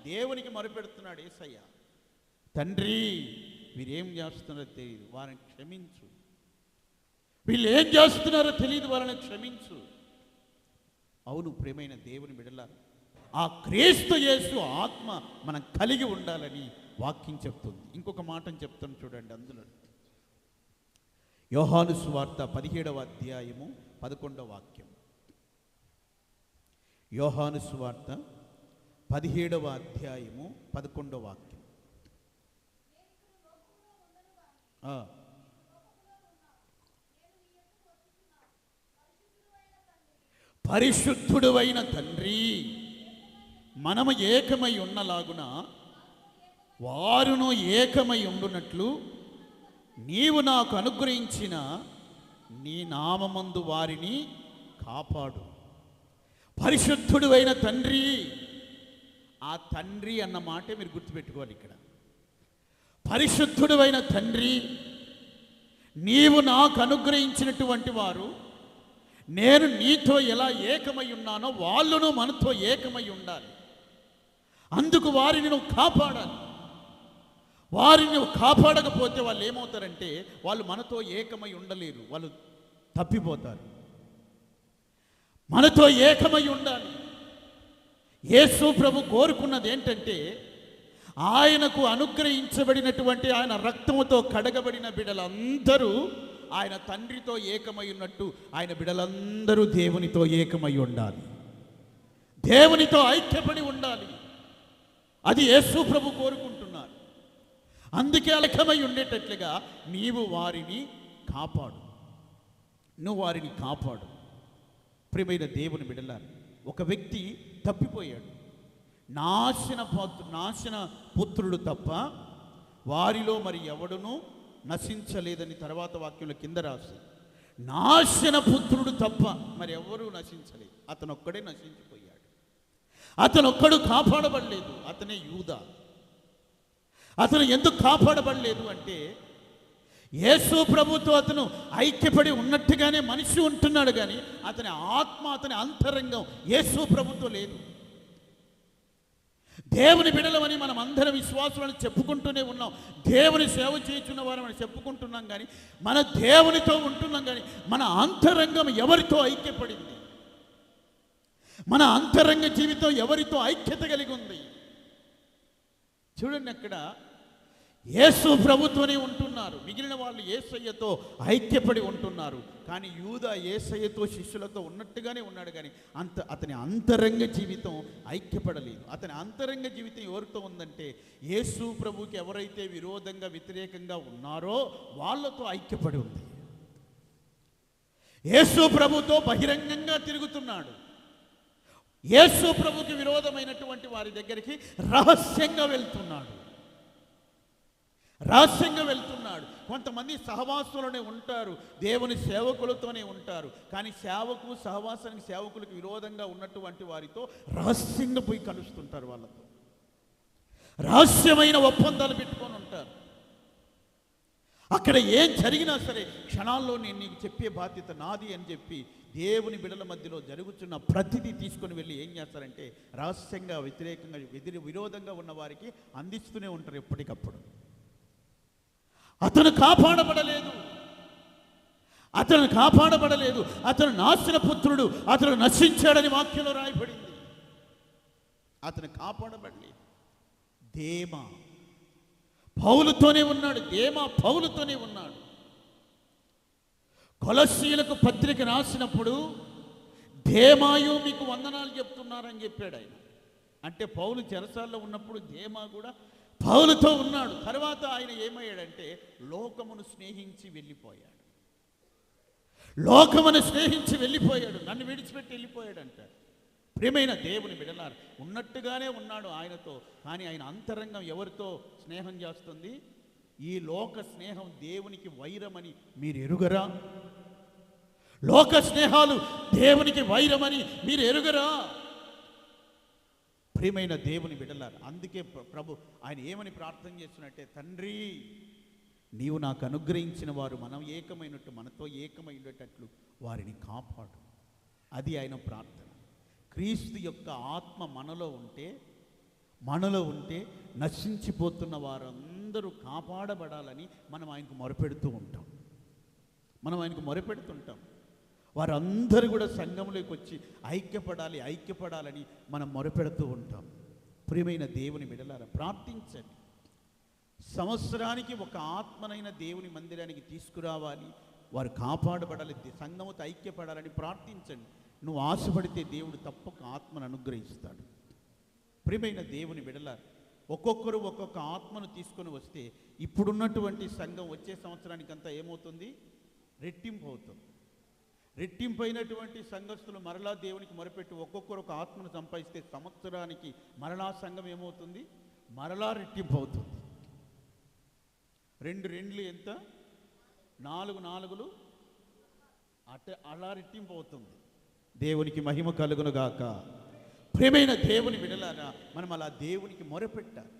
దేవునికి మొరపెడుతున్నాడు యేసయ్య, తండ్రి వీరేం చేస్తున్నారో తెలియదు, వారిని క్షమించు. వీళ్ళు ఏం చేస్తున్నారో తెలియదు, వాళ్ళని క్షమించు. అవును ప్రియమైన దేవుని బిడ్డలారా, ఆ క్రీస్తు యేసు ఆత్మ మనం కలిగి ఉండాలని వాక్యం చెప్తుంది. ఇంకొక మాటను చెప్తాను చూడండి, అందులో యోహాను సువార్త 17వ అధ్యాయము 11వ వాక్యం. యోహాను సువార్త 17వ అధ్యాయము 11వ వాక్యం. పరిశుద్ధుడైన తండ్రి, మనము ఏకమై ఉన్నలాగున వారును ఏకమై ఉండునట్లు నీవు నాకు అనుగ్రహించిన నీ నామమందు వారిని కాపాడు. పరిశుద్ధుడైన తండ్రి. ఆ తండ్రి అన్న మాటే మీరు గుర్తుపెట్టుకోవాలి ఇక్కడ. పరిశుద్ధుడైన తండ్రి, నీవు నాకు అనుగ్రహించినటువంటి వారు, నేను నీతో ఎలా ఏకమై ఉన్నానో వాళ్ళను మనతో ఏకమై ఉండాలి. అందుకు వారిని నువ్వు కాపాడాలి. వారిని కాపాడకపోతే వాళ్ళు ఏమవుతారంటే వాళ్ళు మనతో ఏకమై ఉండలేరు, వాళ్ళు తప్పిపోతారు. మనతో ఏకమై ఉండాలి. యేసు ప్రభు కోరుకున్నది ఏంటంటే ఆయనకు అనుగ్రహించబడినటువంటి ఆయన రక్తముతో కడగబడిన బిడ్డలందరూ ఆయన తండ్రితో ఏకమై ఉన్నట్టు ఆయన బిడ్డలందరూ దేవునితో ఏకమై ఉండాలి, దేవునితో ఐక్యపడి ఉండాలి. అది యేసు ప్రభు కోరుకుంటున్నారు. అందుకే ఐక్యమై ఉండేటట్లుగా నీవు వారిని కాపాడు, నువ్వు వారిని కాపాడు. ప్రియమైన దేవుని బిడ్డలారా, ఒక వ్యక్తి తప్పిపోయాడు, నాశన పుత్రుడు తప్ప వారిలో మరి ఎవడునూ నశించలేదని తర్వాత వాక్యంలో కింద రాసి, నాశన పుత్రుడు తప్ప మరి ఎవరూ నశించలేదు, అతను ఒక్కడే నశించిపోయాడు, అతను ఒక్కడు కాపాడబడలేదు. అతనే యూదా. అతను ఎందుకు కాపాడబడలేదు అంటే యేసు ప్రభుతో అతను ఐక్యపడి ఉన్నట్టుగానే మనిషి ఉంటున్నాడు, కానీ అతని ఆత్మ, అతని అంతరంగం యేసు ప్రభుతో లేదు. దేవుని బిడలమని మనం అందరం విశ్వాసాలను చెప్పుకుంటూనే ఉన్నాం, దేవుని సేవ చేస్తున్న వారమని చెప్పుకుంటున్నాం, కానీ మన దేవునితో ఉంటున్నాం, కానీ మన అంతరంగం ఎవరితో ఐక్యపడింది? మన అంతరంగ జీవితం ఎవరితో ఐక్యత కలిగి ఉంది? చూడండి, అక్కడ యేసు ప్రభుతోనే ఉంటున్నారు, మిగిలిన వాళ్ళు యేసయ్యతో ఐక్యపడి ఉంటున్నారు. కానీ యూదా యేసయ్యతో శిష్యులతో ఉన్నట్టుగానే ఉన్నాడు, కానీ అతని అంతరంగ జీవితం ఐక్యపడలేదు. అతని అంతరంగ జీవితం ఎవరితో ఉందంటే యేసు ప్రభుకి ఎవరైతే విరోధంగా వ్యతిరేకంగా ఉన్నారో వాళ్ళతో ఐక్యపడి ఉంది. యేసు ప్రభుతో బహిరంగంగా తిరుగుతున్నాడు. యేసు ప్రభుకి విరోధమైనటువంటి వారి దగ్గరికి రహస్యంగా వెళ్తున్నాడు. కొంతమంది సహవాసంలోనే ఉంటారు, దేవుని సేవకులతోనే ఉంటారు, కానీ సహవాసానికి సేవకులకు విరోధంగా ఉన్నటువంటి వారితో రహస్యంగా పోయి కలుస్తుంటారు. వాళ్ళతో రహస్యమైన ఒప్పందాలు పెట్టుకొని ఉంటారు. అక్కడ ఏం జరిగినా సరే క్షణాల్లో నేను నీకు చెప్పే బాధ్యత నాది అని చెప్పి దేవుని బిడల మధ్యలో జరుగుతున్న ప్రతిదీ తీసుకొని వెళ్ళి ఏం చేస్తారంటే రహస్యంగా వ్యతిరేకంగా విరోధంగా ఉన్న వారికి అందిస్తూనే ఉంటారు ఎప్పటికప్పుడు. అతను కాపాడబడలేదు, అతను నాశన పుత్రుడు, అతను నశించాడని వాక్యంలో రాయబడింది. అతను కాపాడబడలేదు. దేమా పౌలుతోనే ఉన్నాడు. కొలస్సీయులకు పత్రిక రాసినప్పుడు దేమాయు మీకు వందనాలు చెప్తున్నారని చెప్పాడు ఆయన. అంటే పౌలు చెరసాల్లో ఉన్నప్పుడు దేమా కూడా పౌలుతో ఉన్నాడు. తర్వాత ఆయన ఏమయ్యాడంటే లోకమును స్నేహించి వెళ్ళిపోయాడు, నన్ను విడిచిపెట్టి వెళ్ళిపోయాడు అంటాడు. ప్రియమైన దేవుని బిడలారు, ఉన్నట్టుగానే ఉన్నాడు ఆయనతో, కానీ ఆయన అంతరంగం ఎవరితో స్నేహం చేస్తుంది? ఈ లోక స్నేహం దేవునికి వైరమని మీరు ఎరుగరా? లోక స్నేహాలు దేవునికి వైరమని మీరు ఎరుగరా? ప్రియమైన దేవుని బిడ్డలారు, అందుకే ప్రభు ఆయన ఏమని ప్రార్థన చేస్తున్నట్టే, తండ్రి నీవు నాకు అనుగ్రహించిన వారు మనం ఏకమైనట్టు మనతో ఏకమైనట్లు వారిని కాపాడు. అది ఆయన ప్రార్థన. క్రీస్తు యొక్క ఆత్మ మనలో ఉంటే నశించిపోతున్న వారందరూ కాపాడబడాలని మనం ఆయనకు మొరపెడుతుంటాం. వారందరూ కూడా సంఘంలోకి వచ్చి ఐక్యపడాలని మనం మొరపెడుతూ ఉంటాం. ప్రియమైన దేవుని బిడ్డలారా, ప్రార్థించండి. సంవత్సరానికి ఒక ఆత్మనైన దేవుని మందిరానికి తీసుకురావాలి, వారు కాపాడబడాలి, సంఘముతో ఐక్యపడాలని ప్రార్థించండి. నువ్వు ఆశపడితే దేవుడు తప్పక ఆత్మను అనుగ్రహిస్తాడు. ప్రియమైన దేవుని బిడ్డలారా, ఒక్కొక్కరు ఒక్కొక్క ఆత్మను తీసుకొని వస్తే ఇప్పుడున్నటువంటి సంఘం వచ్చే సంవత్సరానికంతా ఏమవుతుంది? రెట్టింపు అవుతుంది. రెట్టింపైనటువంటి సంఘస్థులు మరలా దేవునికి మొరపెట్టి ఒక్కొక్కరు ఒక ఆత్మను సంపాదిస్తే సంవత్సరానికి మరలా సంఘం ఏమవుతుంది? మరలా రెట్టింపు అవుతుంది. 2 రెండ్లు ఎంత? 4 నాలుగులు అలా రెట్టింపు అవుతుంది. దేవునికి మహిమ కలుగును గాక. ప్రియమైన దేవుని బిడ్డలారా, మనం అలా దేవునికి మొరపెట్టాలి.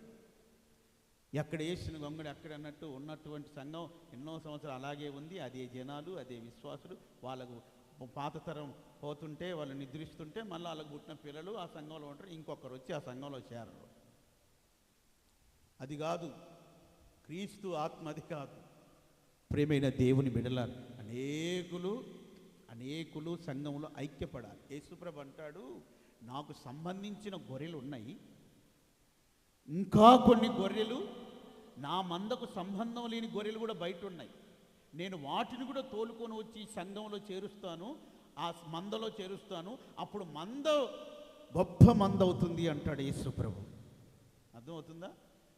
ఎక్కడ వేసిన గొంగడి అక్కడ అన్నట్టు ఉన్నటువంటి సంఘం ఎన్నో సంవత్సరాలు అలాగే ఉంది. అదే జనాలు, అదే విశ్వాసులు. వాళ్ళకు పాత తరం పోతుంటే, వాళ్ళు నిద్రిస్తుంటే మళ్ళీ వాళ్ళకు పుట్టిన పిల్లలు ఆ సంఘంలో ఉంటారు, ఇంకొకరు వచ్చి ఆ సంఘంలో చేరరు. అది కాదు. క్రీస్తు ఆత్మ అది కాదు. ప్రియమైన దేవుని బిడ్డలారా, అనేకులు సంఘంలో ఐక్యపడాలి. యేసుప్రభు అంటాడు, నాకు సంబంధించిన గొర్రెలు ఉన్నాయి, ఇంకా కొన్ని గొర్రెలు, నా మందకు సంబంధం లేని గొర్రెలు కూడా బయట ఉన్నాయి, నేను వాటిని కూడా తోలుకొని వచ్చి సంఘంలో చేరుస్తాను, ఆ మందలో చేరుస్తాను, అప్పుడు మంద గొప్ప మంద అవుతుంది అంటాడు యేసుప్రభు. అర్థమవుతుందా?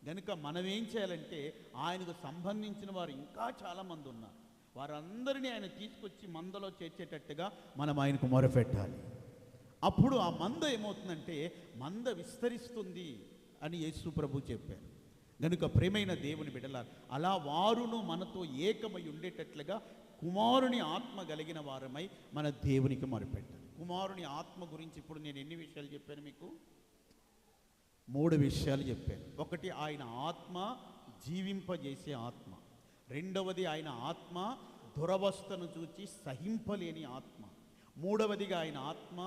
కనుక మనం ఏం చేయాలంటే, ఆయనకు సంబంధించిన వారు ఇంకా చాలామంది ఉన్నారు, వారందరినీ ఆయన తీసుకొచ్చి మందలో చేర్చేటట్టుగా మనం ఆయనకు మొరపెట్టాలి. అప్పుడు ఆ మంద ఏమవుతుందంటే, మంద విస్తరిస్తుంది అని యేసు ప్రభు చెప్పారు. కనుక ప్రియమైన దేవుని బిడ్డలారా, అలా వారును మనతో ఏకమై ఉండేటట్లుగా కుమారుని ఆత్మ కలిగిన వారమై మన దేవునికి మొరపెట్టాలి. కుమారుని ఆత్మ గురించి ఇప్పుడు నేను ఎన్ని విషయాలు చెప్పాను మీకు? 3 విషయాలు చెప్పాను. ఒకటి, ఆయన ఆత్మ జీవింపజేసే ఆత్మ. రెండవది, ఆయన ఆత్మ దురవస్థను చూచి సహింపలేని ఆత్మ. మూడవదిగా, ఆయన ఆత్మ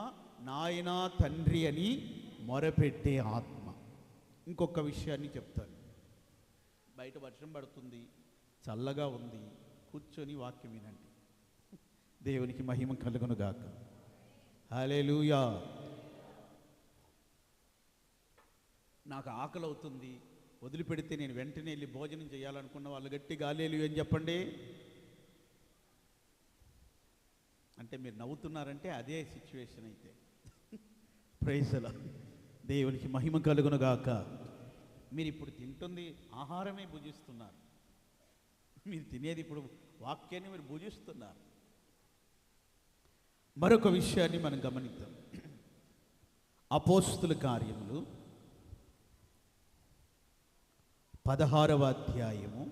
నాయనా తండ్రి అని మొరపెట్టే ఆత్మ. ఇంకొక విషయాన్ని చెప్తాను. బయట వర్షం పడుతుంది, చల్లగా ఉంది, కూర్చొని వాక్యం వినండి. దేవునికి మహిమ కలుగును గాక. హల్లెలూయా. నాకు ఆకలి అవుతుంది, వదిలిపెడితే నేను వెంటనే వెళ్ళి భోజనం చేయాలనుకున్న వాళ్ళు గట్టిగా హల్లెలూయా అని చెప్పండి. అంటే మీరు నవ్వుతున్నారంటే అదే సిచ్యువేషన్ అయితే. Praise the lord. దేవునికి మహిమ కలుగును గాక. మీరు ఇప్పుడు తింటుంది ఆహారమే భుజిస్తున్నారు, మీరు తినేది ఇప్పుడు వాక్యాన్ని మీరు భుజిస్తున్నారు. మరొక విషయాన్ని మనం గమనిద్దాం. అపోస్తుల కార్యములు 16వ అధ్యాయము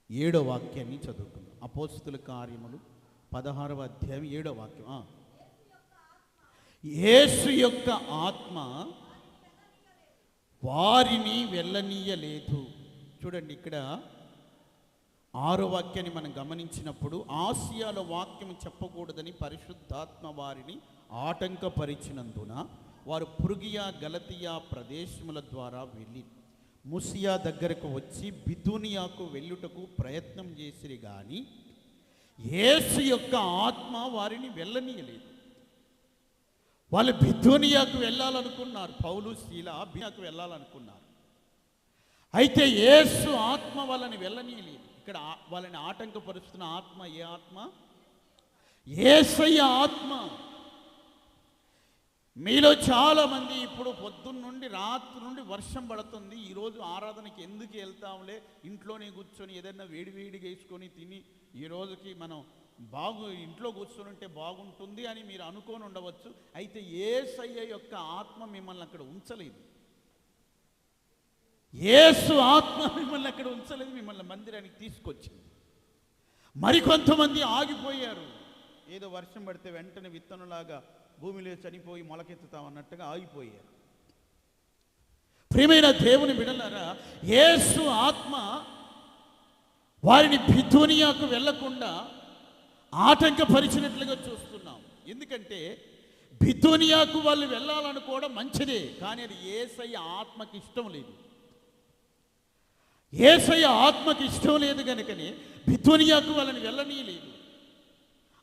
7వ వాక్యాన్ని చదువుకుందాం. అపోస్తుల కార్యములు 16వ అధ్యాయం 7వ వాక్యం. యేసు యొక్క ఆత్మ వారిని వెళ్ళనీయలేదు. చూడండి, ఇక్కడ 6వ వాక్యాన్ని మనం గమనించినప్పుడు, ఆసియాలో వాక్యం చెప్పకూడదని పరిశుద్ధాత్మ వారిని ఆటంకపరిచినందున వారు పురుగియా గలతియా ప్రదేశముల ద్వారా వెళ్ళి ముసియా దగ్గరకు వచ్చి బిథూనియాకు వెళ్ళుటకు ప్రయత్నం చేసిరి, కానీ యేసు యొక్క ఆత్మ వారిని వెళ్ళనీయలేదు. వాళ్ళు బిథూనియాకు వెళ్ళాలనుకున్నారు, పౌలు శీల బిథూనియాకు వెళ్ళాలనుకున్నారు. అయితే యేసు ఆత్మ వాళ్ళని వెళ్ళనీయలేదు. ఇక్కడ వాళ్ళని ఆటంకపరుస్తున్న ఆత్మ ఏ ఆత్మ? యేసయ్య ఆత్మ. మీలో చాలామంది ఇప్పుడు పొద్దున్న నుండి రాత్రి నుండి వర్షం పడుతుంది, ఈరోజు ఆరాధనకి ఎందుకు వెళ్తాంలే, ఇంట్లోనే కూర్చొని ఏదైనా వేడివేడిగా వేసుకొని తిని ఈ రోజుకి మనం ఇంట్లో కూర్చొని ఉంటే బాగుంటుంది అని మీరు అనుకొని ఉండవచ్చు. అయితే యేసయ్య యొక్క ఆత్మ మిమ్మల్ని అక్కడ ఉంచలేదు. యేసు ఆత్మ మిమ్మల్ని అక్కడ ఉంచలేదు, మిమ్మల్ని మందిరానికి తీసుకొచ్చింది. మరికొంతమంది ఆగిపోయారు. ఏదో వర్షం పడితే వెంటనే విత్తనంలాగా భూమిలో చనిపోయి మొలకెత్తుతామన్నట్టుగా ఆగిపోయారు. ప్రియమైన దేవుని బిడ్డలారా, యేసు ఆత్మ వారిని బిథూనియాకు వెళ్లకుండా ఆటంకపరిచినట్లుగా చూస్తున్నాం. ఎందుకంటే బిథూనియాకు వాళ్ళు వెళ్ళాలనుకోవడం మంచిదే, కానీ అది యేసయ్య ఆత్మకి ఇష్టం లేదు. యేసయ్య ఆత్మకి ఇష్టం లేదు కనుకనే బిథూనియాకు వాళ్ళని వెళ్ళనీయలేదు.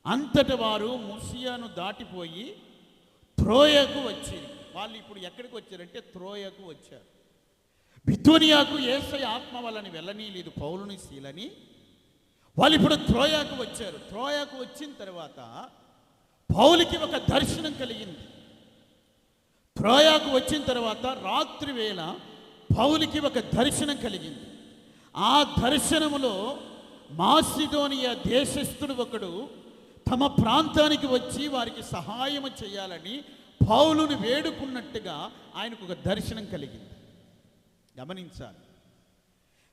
అంతటి వారు ముసియాను దాటిపోయి త్రోయకు వచ్చారు. వాళ్ళు ఇప్పుడు ఎక్కడికి వచ్చారంటే త్రోయకు వచ్చారు. బిథూనియాకు యేసయ్య ఆత్మ వాళ్ళని వెళ్ళనీయలేదు, పౌలుని శీలని. వాళ్ళు ఇప్పుడు త్రోయకు వచ్చారు. త్రోయకు వచ్చిన తర్వాత పౌలుకి ఒక దర్శనం కలిగింది. త్రోయకు వచ్చిన తర్వాత రాత్రి వేళ పౌలుకి ఒక దర్శనం కలిగింది. ఆ దర్శనములో మాసిదోనియా దేశస్థుడు ఒకడు తమ ప్రాంతానికి వచ్చి వారికి సహాయం చేయాలని పౌలుని వేడుకున్నట్టుగా ఆయనకు ఒక దర్శనం కలిగింది. గమనించాలి.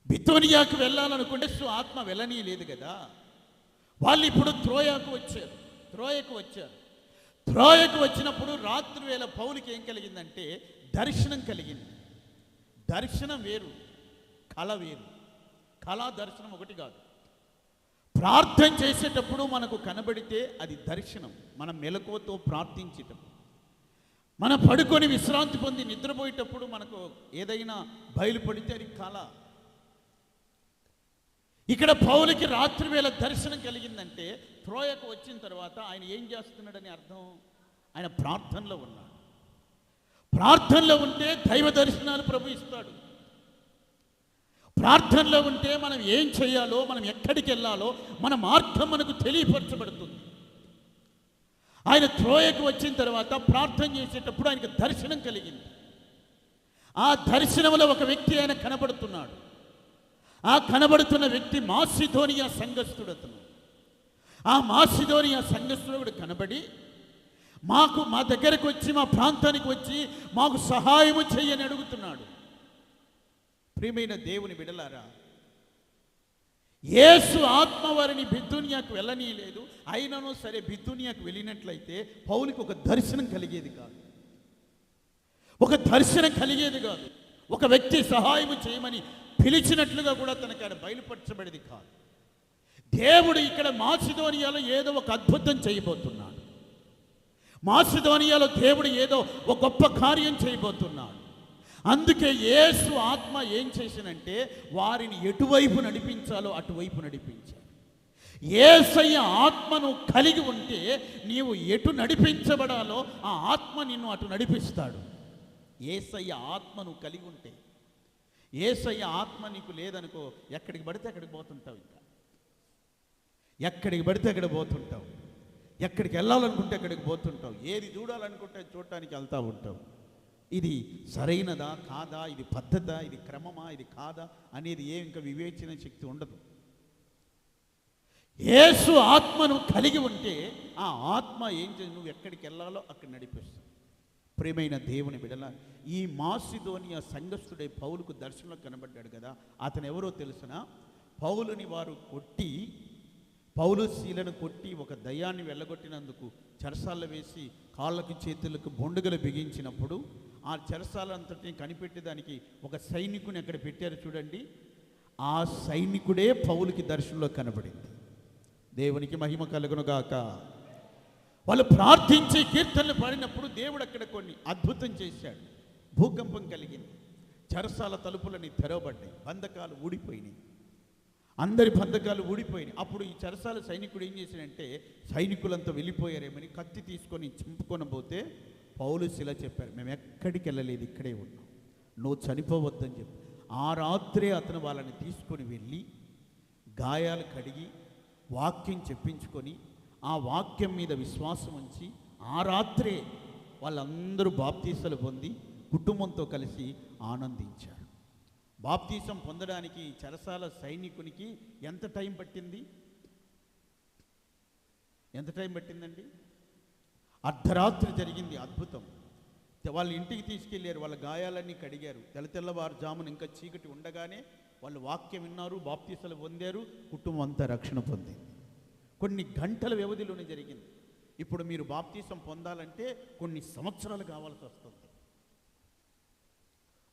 బిథూనియాకు వెళ్ళాలనుకుంటే ఆత్మ వెళ్ళనీయలేదు కదా. వాళ్ళు ఇప్పుడు త్రోయకు వచ్చారు. త్రోయకు వచ్చినప్పుడు రాత్రి వేళ పౌలుకి ఏం కలిగిందంటే దర్శనం కలిగింది. దర్శనం వేరు, కళ వేరు. కళా దర్శనం ఒకటి కాదు. ప్రార్థన చేసేటప్పుడు మనకు కనబడితే అది దర్శనం, మనం మెలకువతో ప్రార్థించేటప్పుడు. మనం పడుకొని విశ్రాంతి పొంది నిద్రపోయేటప్పుడు మనకు ఏదైనా బయలుపడితే అది కళ. ఇక్కడ పౌలుకి రాత్రి వేళ దర్శనం కలిగిందంటే త్రోయకు వచ్చిన తర్వాత ఆయన ఏం చేస్తున్నాడని అర్థం, ఆయన ప్రార్థనలో ఉన్నాడు. ప్రార్థనలో ఉంటే దైవ దర్శనాలు ప్రభు ఇస్తాడు. ప్రార్థనలో ఉంటే మనం ఏం చేయాలో, మనం ఎక్కడికి వెళ్ళాలో మన మార్గం మనకు తెలియపరచబడుతుంది. ఆయన త్రోయకు వచ్చిన తర్వాత ప్రార్థన చేసేటప్పుడు ఆయనకు దర్శనం కలిగింది. ఆ దర్శనంలో ఒక వ్యక్తి ఆయన కనబడుతున్నాడు. ఆ కనబడుతున్న వ్యక్తి మాసిదోనియా సంఘస్థుడు. అతను ఆ మాసిదోనియా సంఘస్థుడు కనబడి మా దగ్గరకు వచ్చి, మా ప్రాంతానికి వచ్చి మాకు సహాయము చెయ్యని అడుగుతున్నాడు. ప్రియమైన దేవుని బిడ్డలారా, యేసు ఆత్మ వారిని బిథునియాకు వెళ్ళనీయలేదు. అయినను సరే బిథునియాకు వెళ్ళినట్లయితే పౌలుకి ఒక దర్శనం కలిగేది కాదు. ఒక దర్శనం కలిగేది కాదు. ఒక వ్యక్తి సహాయం చేయమని పిలిచినట్లుగా కూడా తనకు ఆయన బయలుపరచబడేది కాదు. దేవుడు ఇక్కడ మాసిదోనియాలో ఏదో ఒక అద్భుతం చేయబోతున్నాడు. మాసిదోనియాలో దేవుడు ఏదో ఒక గొప్ప కార్యం చేయబోతున్నాడు. అందుకే యేసు ఆత్మ ఏం చేసినంటే వారిని ఎటువైపు నడిపించాలో అటువైపు నడిపించాడు. యేసయ్య ఆత్మను కలిగి ఉంటే నీవు ఎటు నడిపించబడాలో ఆ ఆత్మ నిన్ను అటు నడిపిస్తాడు. యేసయ్య ఆత్మను కలిగి ఉంటే, యేసయ్య ఆత్మ నీకు లేదనుకో, ఎక్కడికి పడితే అక్కడికి పోతుంటావు. ఇంకా ఎక్కడికి పడితే అక్కడ పోతుంటావు. ఎక్కడికి వెళ్ళాలనుకుంటే అక్కడికి పోతుంటావు. ఏది చూడాలనుకుంటే చూడటానికి వెళ్తూ ఉంటావు. ఇది సరైనదా కాదా, ఇది పద్ధత, ఇది క్రమమా, ఇది కాదా అనేది ఇంకా వివేచన శక్తి ఉండదు. యేసు ఆత్మను కలిగి ఉంటే ఆ ఆత్మ ఏం చేసి నువ్వు ఎక్కడికి వెళ్ళాలో అక్కడ నడిపిస్తావు. ప్రియమైన దేవుని బిడ్డల, ఈ మాసిదోనియా సంఘస్థుడై పౌలుకు దర్శనంలో కనబడ్డాడు కదా. అతను ఎవరో తెలుసునా? పౌలుని వారు కొట్టి, పౌలు శీలను కొట్టి ఒక దయ్యాన్ని వెళ్ళగొట్టినందుకు చెరసాల వేసి కాళ్ళకు చేతులకు బొండుగలు బిగించినప్పుడు ఆ చెరసాలంతటిని కనిపెట్టేదానికి ఒక సైనికుని అక్కడ పెట్టారు చూడండి. ఆ సైనికుడే పౌలుకి దర్శనంలో కనబడింది. దేవునికి మహిమ కలుగునుగాక. వాళ్ళు ప్రార్థించి కీర్తనలు పాడినప్పుడు దేవుడు అక్కడ కొన్ని అద్భుతం చేశాడు. భూకంపం కలిగింది, చెరసాల తలుపులని తెరవబడ్డాయి, బంధకాలు ఊడిపోయినాయి, అందరి బంధకాలు ఊడిపోయినాయి. అప్పుడు ఈ చెరసాల సైనికుడు ఏం చేశాడంటే, సైనికులంతా వెళ్ళిపోయారేమని కత్తి తీసుకొని చంపుకొని పోతే పౌలు శిల చెప్పారు, మేము ఎక్కడికి వెళ్ళలేదు, ఇక్కడే ఉన్నాం, నువ్వు చనిపోవద్దని చెప్పి ఆ రాత్రే అతను వాళ్ళని తీసుకొని వెళ్ళి గాయాలు కడిగి వాక్యం చెప్పించుకొని ఆ వాక్యం మీద విశ్వాసం ఉంచి ఆ రాత్రే వాళ్ళందరూ బాప్తీసాలు పొంది కుటుంబంతో కలిసి ఆనందించారు. బాప్తీసం పొందడానికి చెరసాల సైనికునికి ఎంత టైం పట్టింది? ఎంత టైం పట్టిందండి? అర్ధరాత్రి జరిగింది అద్భుతం. వాళ్ళ ఇంటికి తీసుకెళ్ళారు, వాళ్ళ గాయాలన్నీ కడిగారు. తెల్లవారుజామున ఇంకా చీకటి ఉండగానే వాళ్ళు వాక్యం విన్నారు, బాప్తీసాలు పొందారు, కుటుంబం అంతా రక్షణ పొందింది. కొన్ని గంటల వ్యవధిలోనే జరిగింది. ఇప్పుడు మీరు బాప్తీసం పొందాలంటే కొన్ని సంవత్సరాలు కావాల్సి వస్తుంది,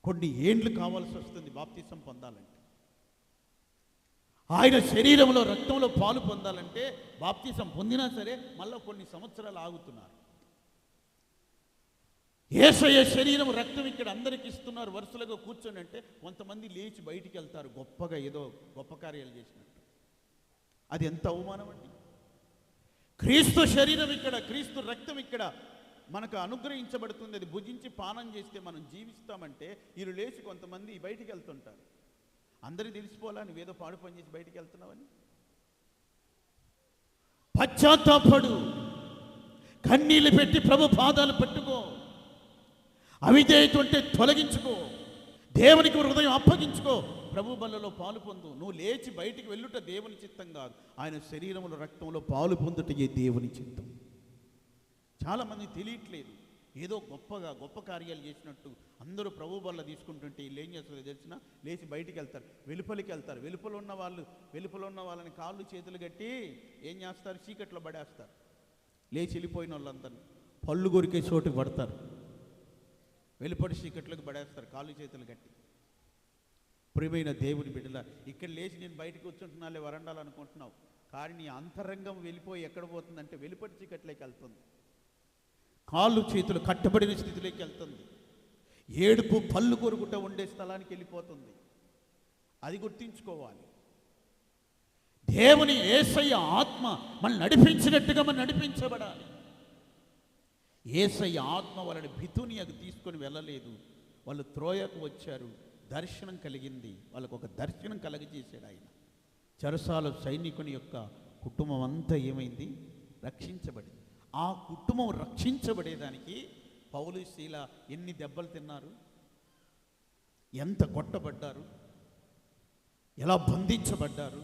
కొన్ని ఏండ్లు కావాల్సి వస్తుంది బాప్తీసం పొందాలంటే. ఆయన శరీరంలో రక్తంలో పాలు పొందాలంటే బాప్తీసం పొందినా సరే మళ్ళీ కొన్ని సంవత్సరాలు ఆగుతున్నారు. యేసయ్య శరీరం రక్తం ఇక్కడ అందరికి ఇస్తున్నారు వరుసలుగా కూర్చొని అంటే కొంతమంది లేచి బయటికి వెళ్తారు గొప్పగా, ఏదో గొప్ప కార్యాలు చేసినట్టు. అది ఎంత అవమానం అండి! క్రీస్తు శరీరం ఇక్కడ, క్రీస్తు రక్తం ఇక్కడ మనకు అనుగ్రహించబడుతుంది. అది భుజించి పానం చేస్తే మనం జీవిస్తామంటే వీళ్ళు లేచి కొంతమంది బయటికి వెళ్తుంటారు. అందరికీ తెలిసిపోలా నువ్వేదో పాడు పని చేసి బయటికి వెళ్తున్నావని. పశ్చాత్తాపడు, కన్నీళ్ళు పెట్టి ప్రభు పాదాలు పట్టుకో, అవిధేయత ఉంటే తొలగించుకో, దేవునికి హృదయం అప్పగించుకో, ప్రభు బల్లలో పాలు పొందు. నువ్వు లేచి బయటికి వెళ్ళుట దేవుని చిత్తం కాదు, ఆయన శరీరంలో రక్తంలో పాలు పొందుటయే దేవుని చిత్తం. చాలామంది తెలియట్లేదు, ఏదో గొప్ప కార్యాలు చేసినట్టు అందరూ ప్రభు బల్ల తీసుకుంటుంటే వీళ్ళు ఏం చేస్తారో తెలిసినా లేచి బయటికి వెళ్తారు, వెలుపలికి వెళ్తారు. వెలుపల ఉన్న వాళ్ళని కాళ్ళు చేతులు కట్టి ఏం చేస్తారు? చీకట్లో పడేస్తారు. లేచి వెళ్ళిపోయిన వాళ్ళందరినీ పళ్ళు కొరికే చోటుకు పడతారు, వెలుపడి చీకట్లోకి పడేస్తారు కాళ్ళు చేతులు కట్టి. ప్రియమైన దేవుని బిడ్డల, ఇక్కడ లేచి నేను బయటకు కూర్చుంటున్నాలే వరండాలు అనుకుంటున్నావు, కానీ నీ అంతరంగం వెళ్ళిపోయి ఎక్కడ పోతుందంటే వెలుపడి చీకట్లోకి వెళ్తుంది. కాళ్ళు చేతులు కట్టబడిన స్థితిలోకి వెళ్తుంది. ఏడుపు పళ్ళు కొరుకుట ఉండే స్థలానికి వెళ్ళిపోతుంది. అది గుర్తించుకోవాలి. దేవుని యేసయ్య ఆత్మ మనం నడిపించినట్టుగా మనం నడిపించబడాలి. యేసయ్య ఆత్మ వాళ్ళని బితునియకు తీసుకొని వెళ్ళలేదు. వాళ్ళు త్రోయకు వచ్చారు, దర్శనం కలిగింది. వాళ్ళకు ఒక దర్శనం కలగజేశాడు ఆయన. చెరసాల సైనికుని యొక్క కుటుంబం అంతా ఏమైంది? రక్షించబడింది. ఆ కుటుంబం రక్షించబడేదానికి పౌలు శీల ఎన్ని దెబ్బలు తిన్నారు, ఎంత కొట్టబడ్డారు, ఎలా బంధించబడ్డారు,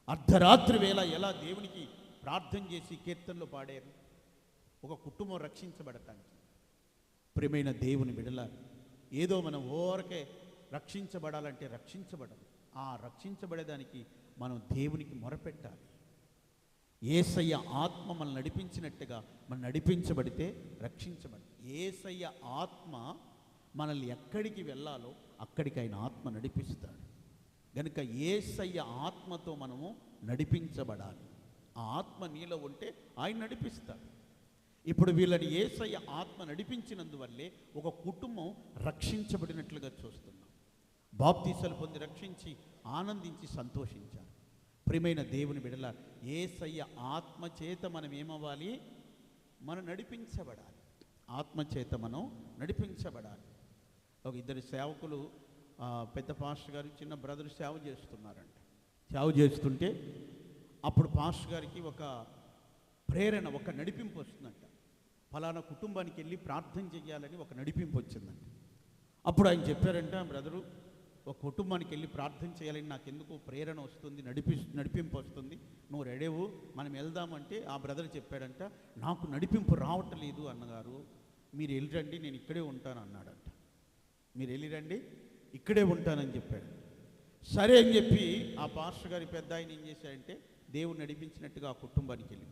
అర్ధరాత్రి వేళ ఎలా దేవునికి ప్రార్థన చేసి కీర్తనలు పాడారు, ఒక కుటుంబం రక్షించబడటానికి. ప్రియమైన దేవుని బిడ్డల, ఏదో మనం ఓరకే రక్షించబడాలంటే రక్షించబడదు. ఆ రక్షించబడేదానికి మనం దేవునికి మొరపెట్టాలి. యేసయ్య ఆత్మ మనల్ని నడిపించినట్టుగా మనం నడిపించబడితే రక్షించబడి, యేసయ్య ఆత్మ మనల్ని ఎక్కడికి వెళ్ళాలో అక్కడికి ఆయన ఆత్మ నడిపిస్తాడు. కనుక యేసయ్య ఆత్మతో మనము నడిపించబడాలి. ఆ ఆత్మ నీలో ఉంటే ఆయన నడిపిస్తాడు. ఇప్పుడు వీళ్ళని యేసయ్య ఆత్మ నడిపించినందువల్లే ఒక కుటుంబం రక్షించబడినట్లుగా చూస్తున్నాం. బాప్తీసాలు పొంది రక్షించి ఆనందించి సంతోషించారు. ప్రియమైన దేవుని బిడ్డల, యేసయ్య ఆత్మ చేత మనం ఏమవ్వాలి? మనం నడిపించబడాలి. ఆత్మ చేత మనం నడిపించబడాలి. ఒక ఇద్దరు సేవకులు, పెద్ద పాస్టర్ గారు చిన్న బ్రదర్ సేవ చేస్తున్నారంట. సేవ చేస్తుంటే అప్పుడు పాస్టర్ గారికి ఒక ప్రేరణ, ఒక నడిపింపు వస్తుందంట. ఫలానా కుటుంబానికి వెళ్ళి ప్రార్థన చేయాలని ఒక నడిపింపు వచ్చిందంట. అప్పుడు ఆయన చెప్పారంట, బ్రదరు, ఒక కుటుంబానికి వెళ్ళి ప్రార్థన చేయాలని నాకెందుకు ప్రేరణ వస్తుంది, నడిపింపు వస్తుంది, నువ్వు రెడేవు, మనం వెళ్దామంటే ఆ బ్రదర్ చెప్పాడంట, నాకు నడిపింపు రావట్లేదు అన్నగారు, మీరు వెళ్ళిరండి, నేను ఇక్కడే ఉంటాను అన్నాడంట. మీరు వెళ్ళిరండి, ఇక్కడే ఉంటానని చెప్పాడు. సరే అని చెప్పి ఆ పాస్టర్ గారి పెద్ద ఆయన ఏం చేశాడంటే దేవుడు నడిపించినట్టుగా ఆ కుటుంబానికి వెళ్ళి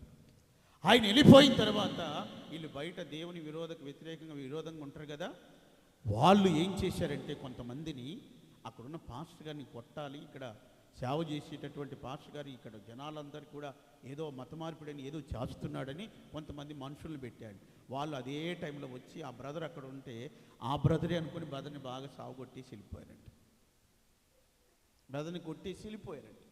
ఆయన వెళ్ళిపోయిన తర్వాత వీళ్ళు బయట దేవుని వ్యతిరేకంగా విరోధంగా ఉంటారు కదా, వాళ్ళు ఏం చేశారంటే కొంతమందిని అక్కడున్న పాస్టర్ గారిని కొట్టాలి, ఇక్కడ సేవ చేసేటటువంటి పాస్టర్ గారు ఇక్కడ జనాలందరికీ కూడా ఏదో మత మార్పిడని ఏదో చేస్తున్నాడని కొంతమంది మనుషులను పెట్టాడు. వాళ్ళు అదే టైంలో వచ్చి ఆ బ్రదర్ అక్కడ ఉంటే ఆ బ్రదరే అనుకుని బ్రదర్ని బాగా సాగు కొట్టేసి వెళ్ళిపోయారంట. బ్రదర్ని కొట్టేసి వెళ్ళిపోయారంట.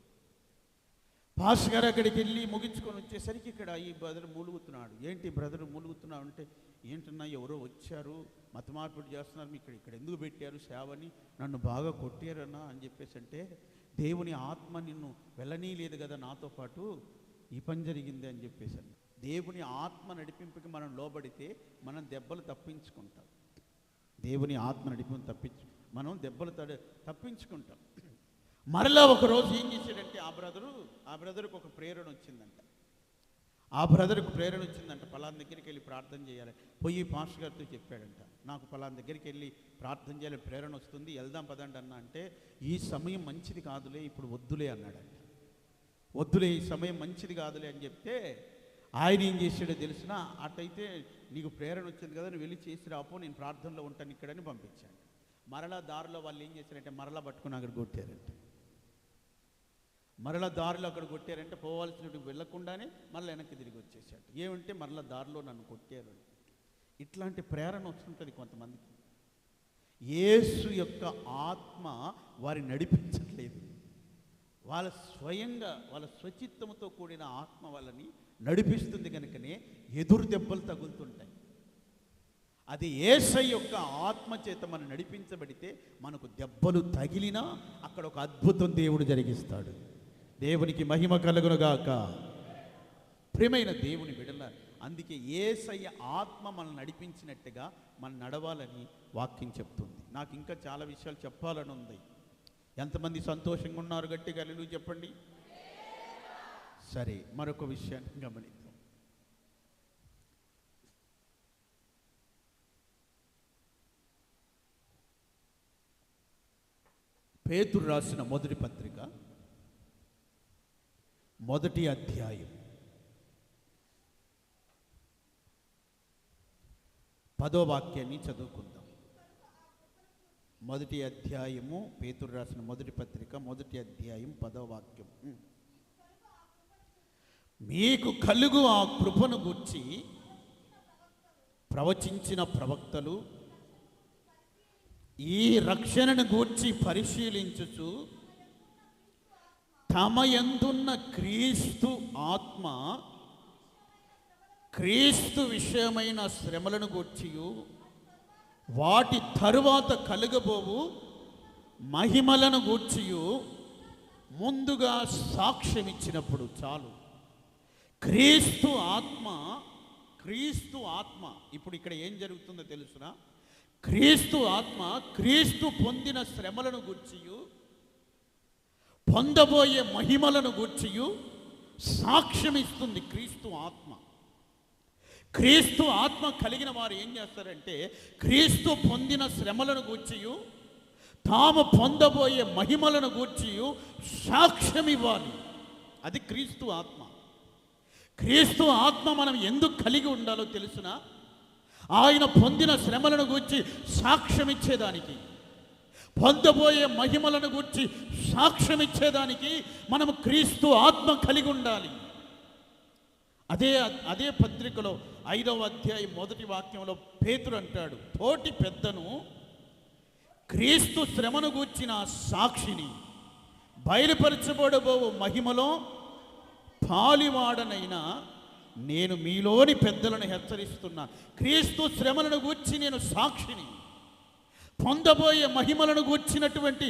పాస్టర్ గారు అక్కడికి వెళ్ళి ముగించుకొని వచ్చేసరికి ఇక్కడ ఈ బ్రదర్ మూలుగుతున్నాడు. ఏంటి బ్రదర్ మూలుగుతున్నావు అంటే, ఏంటన్నా ఎవరో వచ్చారు మత మార్పిడి చేస్తున్నారు, మీ ఇక్కడ ఎందుకు పెట్టారు సేవని, నన్ను బాగా కొట్టారన్నా అని చెప్పేసి అంటే, దేవుని ఆత్మ నిన్ను వెళ్ళనీయలేదు కదా నాతో పాటు, ఈ పని జరిగింది అని చెప్పేసాను. దేవుని ఆత్మ నడిపింపుకి మనం లోబడితే మనం దెబ్బలు తప్పించుకుంటాం. దేవుని ఆత్మ నడిపింపు మనం దెబ్బలు తప్పించుకుంటాం. మరలా ఒకరోజు ఏం చేశాడంటే ఆ బ్రదర్కి ఒక ప్రేరణ వచ్చిందంట. పలానా దగ్గరికి వెళ్ళి ప్రార్థన చేయాలి. పోయి పాస్టర్ గారితో చెప్పాడంట, నాకు పలానా దగ్గరికి వెళ్ళి ప్రార్థన చేయాలి ప్రేరణ వస్తుంది, వెళ్దాం పదండి అన్న అంటే, ఈ సమయం మంచిది కాదులే, ఇప్పుడు వద్దులే అన్నాడంట. వద్దులే, ఈ సమయం మంచిది కాదులే అని చెప్తే ఆయన ఏం చేశాడో తెలిసిన, అటైతే నీకు ప్రేరణ వచ్చింది కదా, నువ్వు వెళ్ళి చేసి రాపో, నేను ప్రార్థనలో ఉంటాను ఇక్కడని పంపించాడు. మరలా దారిలో వాళ్ళు ఏం చేశారంటే మరలా పట్టుకుని అక్కడ కొట్టారంట. మరలా దారిలో అక్కడ కొట్టారంటే పోవాల్సినట్టు వెళ్ళకుండానే మళ్ళీ వెనక్కి తిరిగి వచ్చేసాడు. ఏమంటే మరలా దారిలో నన్ను కొట్టారు. ఇట్లాంటి ప్రేరణ వస్తుంటుంది కొంతమందికి. యేసు యొక్క ఆత్మ వారి నడిపించట్లేదు. వాళ్ళ స్వయంగా వాళ్ళ స్వచిత్తముతో కూడిన ఆత్మ వాళ్ళని నడిపిస్తుంది. కనుకనే ఎదురు దెబ్బలు తగులుతుంటాయి. అది యేసయ్య యొక్క ఆత్మ చేత మనం నడిపించబడితే మనకు దెబ్బలు తగిలినా అక్కడ ఒక అద్భుతం దేవుడు జరిగిస్తాడు. దేవునికి మహిమ కలుగునుగాక. ప్రియమైన దేవుని బిడ్డల, అందుకే యేసయ్య ఆత్మ మనల్ని నడిపించినట్టుగా మనం నడవాలని వాక్యం చెప్తుంది. నాకు ఇంకా చాలా విషయాలు చెప్పాలని ఉంది. ఎంతమంది సంతోషంగా ఉన్నారు? గట్టిగా హల్లెలూయా చెప్పండి. సరే, మరొక విషయాన్ని గమనిద్దాం. పేతురు రాసిన మొదటి పత్రిక 1వ అధ్యాయం 10వ వాక్యాన్ని చదువుకుందాం. 1వ అధ్యాయము పేతురు రాసిన మొదటి పత్రిక 1వ అధ్యాయం 10వ వాక్యం. మీకు కలుగు ఆ కృపను గుర్చి ప్రవచించిన ప్రవక్తలు ఈ రక్షణను గూర్చి పరిశీలించుచు తమ యందున్న క్రీస్తు ఆత్మ క్రీస్తు విషయమైన శ్రమలను గూర్చియు వాటి తరువాత కలుగబోవు మహిమలను గూర్చియు ముందుగా సాక్ష్యమిచ్చినప్పుడు చాలు. క్రీస్తు ఆత్మ ఇప్పుడు ఇక్కడ ఏం జరుగుతుందో తెలుసునా? క్రీస్తు ఆత్మ క్రీస్తు పొందిన శ్రమలను గూర్చియు పొందబోయే మహిమలను గూర్చియు సాక్ష్యమిస్తుంది. క్రీస్తు ఆత్మ కలిగిన వారు ఏం చేస్తారంటే క్రీస్తు పొందిన శ్రమలను గూర్చియు తాము పొందబోయే మహిమలను గూర్చియు సాక్ష్యం ఇవ్వాలి. అది క్రీస్తు ఆత్మ. క్రీస్తు ఆత్మ మనం ఎందుకు కలిగి ఉండాలో తెలుసునా? ఆయన పొందిన శ్రమలను గూర్చి సాక్ష్యం ఇచ్చేదానికి, పొందబోయే మహిమలను గూర్చి సాక్ష్యం ఇచ్చేదానికి మనము క్రీస్తు ఆత్మ కలిగి ఉండాలి. అదే పత్రికలో 5వ అధ్యాయం 1వ వాక్యంలో పేతురు అంటాడు, తోటి పెద్దను క్రీస్తు శ్రమను గూర్చిన సాక్షిని బయలుపరచబడబోవు మహిమలో పాలివాడనైనా నేను మీలోని పెద్దలను హెచ్చరిస్తున్నా. క్రీస్తు శ్రమలను గూర్చి నేను సాక్షిని, పొందబోయే మహిమలను గూర్చినటువంటి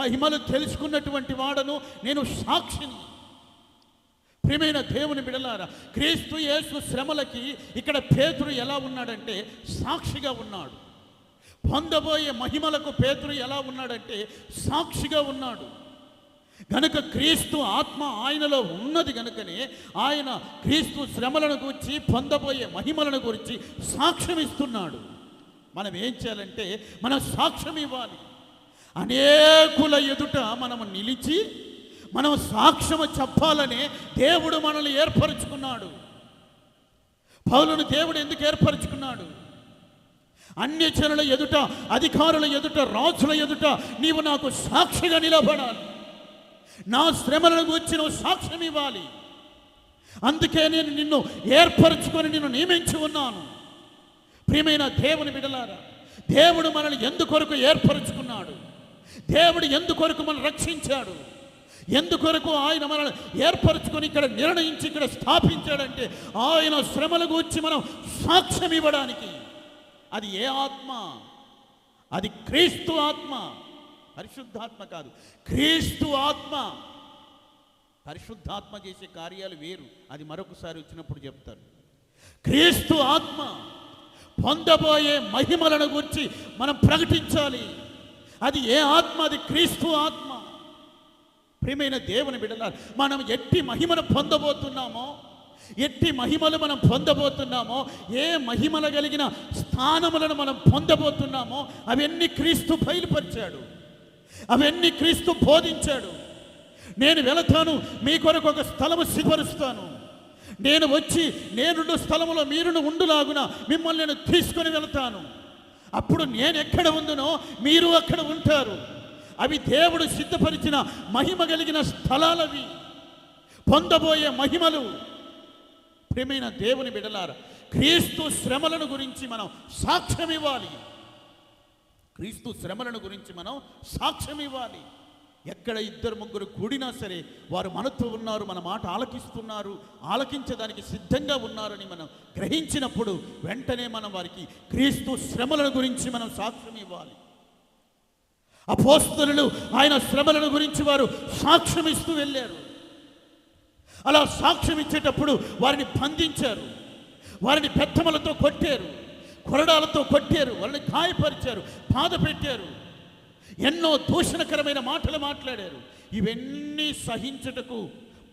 మహిమలు తెలుసుకున్నటువంటి వాడను నేను సాక్షిని. ప్రియమైన దేవుని బిడ్డలారా, క్రీస్తు యేసు శ్రమలకి ఇక్కడ పేతురు ఎలా ఉన్నాడంటే సాక్షిగా ఉన్నాడు. పొందబోయే మహిమలకు పేతురు ఎలా ఉన్నాడంటే సాక్షిగా ఉన్నాడు. గనుక క్రీస్తు ఆత్మ ఆయనలో ఉన్నది గనుకనే ఆయన క్రీస్తు శ్రమలను గురించి పొందబోయే మహిమలను గురించి సాక్ష్యం ఇస్తున్నాడు. మనం ఏం చేయాలంటే మనం సాక్ష్యం ఇవ్వాలి. అనేకుల ఎదుట మనము నిలిచి మనం సాక్ష్యము చెప్పాలనే దేవుడు మనల్ని ఏర్పరచుకున్నాడు. పౌలును దేవుడు ఎందుకు ఏర్పరచుకున్నాడు? అన్య జనుల ఎదుట, అధికారుల ఎదుట, రాజుల ఎదుట నీవు నాకు సాక్షిగా నిలబడాలి. నా శ్రమలను గురించి నువ్వు సాక్ష్యం ఇవ్వాలి. అందుకే నేను నిన్ను ఏర్పరచుకొని నిన్ను నియమించి ఉన్నాను. ప్రియమైన దేవుని బిడ్డలారా, దేవుడు మనల్ని ఎందుకొరకు ఏర్పరచుకున్నాడు? దేవుడు ఎందుకొరకు మనల్ని రక్షించాడు? ఎందుకొరకు ఆయన మనల్ని ఏర్పరచుకొని ఇక్కడ నిర్ణయించి ఇక్కడ స్థాపించాడంటే ఆయన శ్రమల గురించి మనం సాక్ష్యం ఇవ్వడానికి. అది ఏ ఆత్మ? అది క్రీస్తు ఆత్మ, పరిశుద్ధాత్మ కాదు, క్రీస్తు ఆత్మ. పరిశుద్ధాత్మ చేసే కార్యాలు వేరు, అది మరొకసారి వచ్చినప్పుడు చెప్తారు. క్రీస్తు ఆత్మ పొందబోయే మహిమలను గురించి మనం ప్రకటించాలి. అది ఏ ఆత్మ? అది క్రీస్తు ఆత్మ. ప్రియమైన దేవుని బిడ్డలారా, మనం ఎట్టి మహిమను పొందబోతున్నామో, ఎట్టి మహిమలు మనం పొందబోతున్నామో, ఏ మహిమలు కలిగిన స్థానములను మనం పొందబోతున్నామో అవన్నీ క్రీస్తు బయలుపరిచాడు, అవన్నీ క్రీస్తు బోధించాడు. నేను వెళతాను, మీ కొరకు ఒక స్థలము సిద్ధపరుస్తాను. నేను వచ్చి నేనుండు స్థలములో మీరును ఉండులాగున మిమ్మల్ని నేను తీసుకొని వెళతాను. అప్పుడు నేను ఎక్కడ ఉందునో మీరు అక్కడ ఉంటారు. అవి దేవుడు సిద్ధపరిచిన మహిమ కలిగిన స్థలాలవి, పొందబోయే మహిమలు. ప్రియమైన దేవుని బిడ్డలారా, క్రీస్తు శ్రమలను గురించి మనం సాక్ష్యం ఇవ్వాలి. క్రీస్తు శ్రమలను గురించి మనం సాక్ష్యం ఇవ్వాలి. ఎక్కడ 2-3 కూడినా సరే వారు మనతో ఉన్నారు, మన మాట ఆలకిస్తున్నారు, ఆలకించడానికి సిద్ధంగా ఉన్నారని మనం గ్రహించినప్పుడు వెంటనే మనం వారికి క్రీస్తు శ్రమలను గురించి మనం సాక్ష్యం ఇవ్వాలి. అపోస్తలులు ఆయన శ్రమలను గురించి వారు సాక్ష్యం ఇస్తూ వెళ్ళారు. అలా సాక్ష్యం ఇచ్చేటప్పుడు వారిని బంధించారు, వారిని పెత్తములతో కొట్టారు, కొరడాలతో కొట్టారు, వాళ్ళని గాయపరిచారు, బాధ పెట్టారు, ఎన్నో దూషణకరమైన మాటలు మాట్లాడారు. ఇవన్నీ సహించుటకు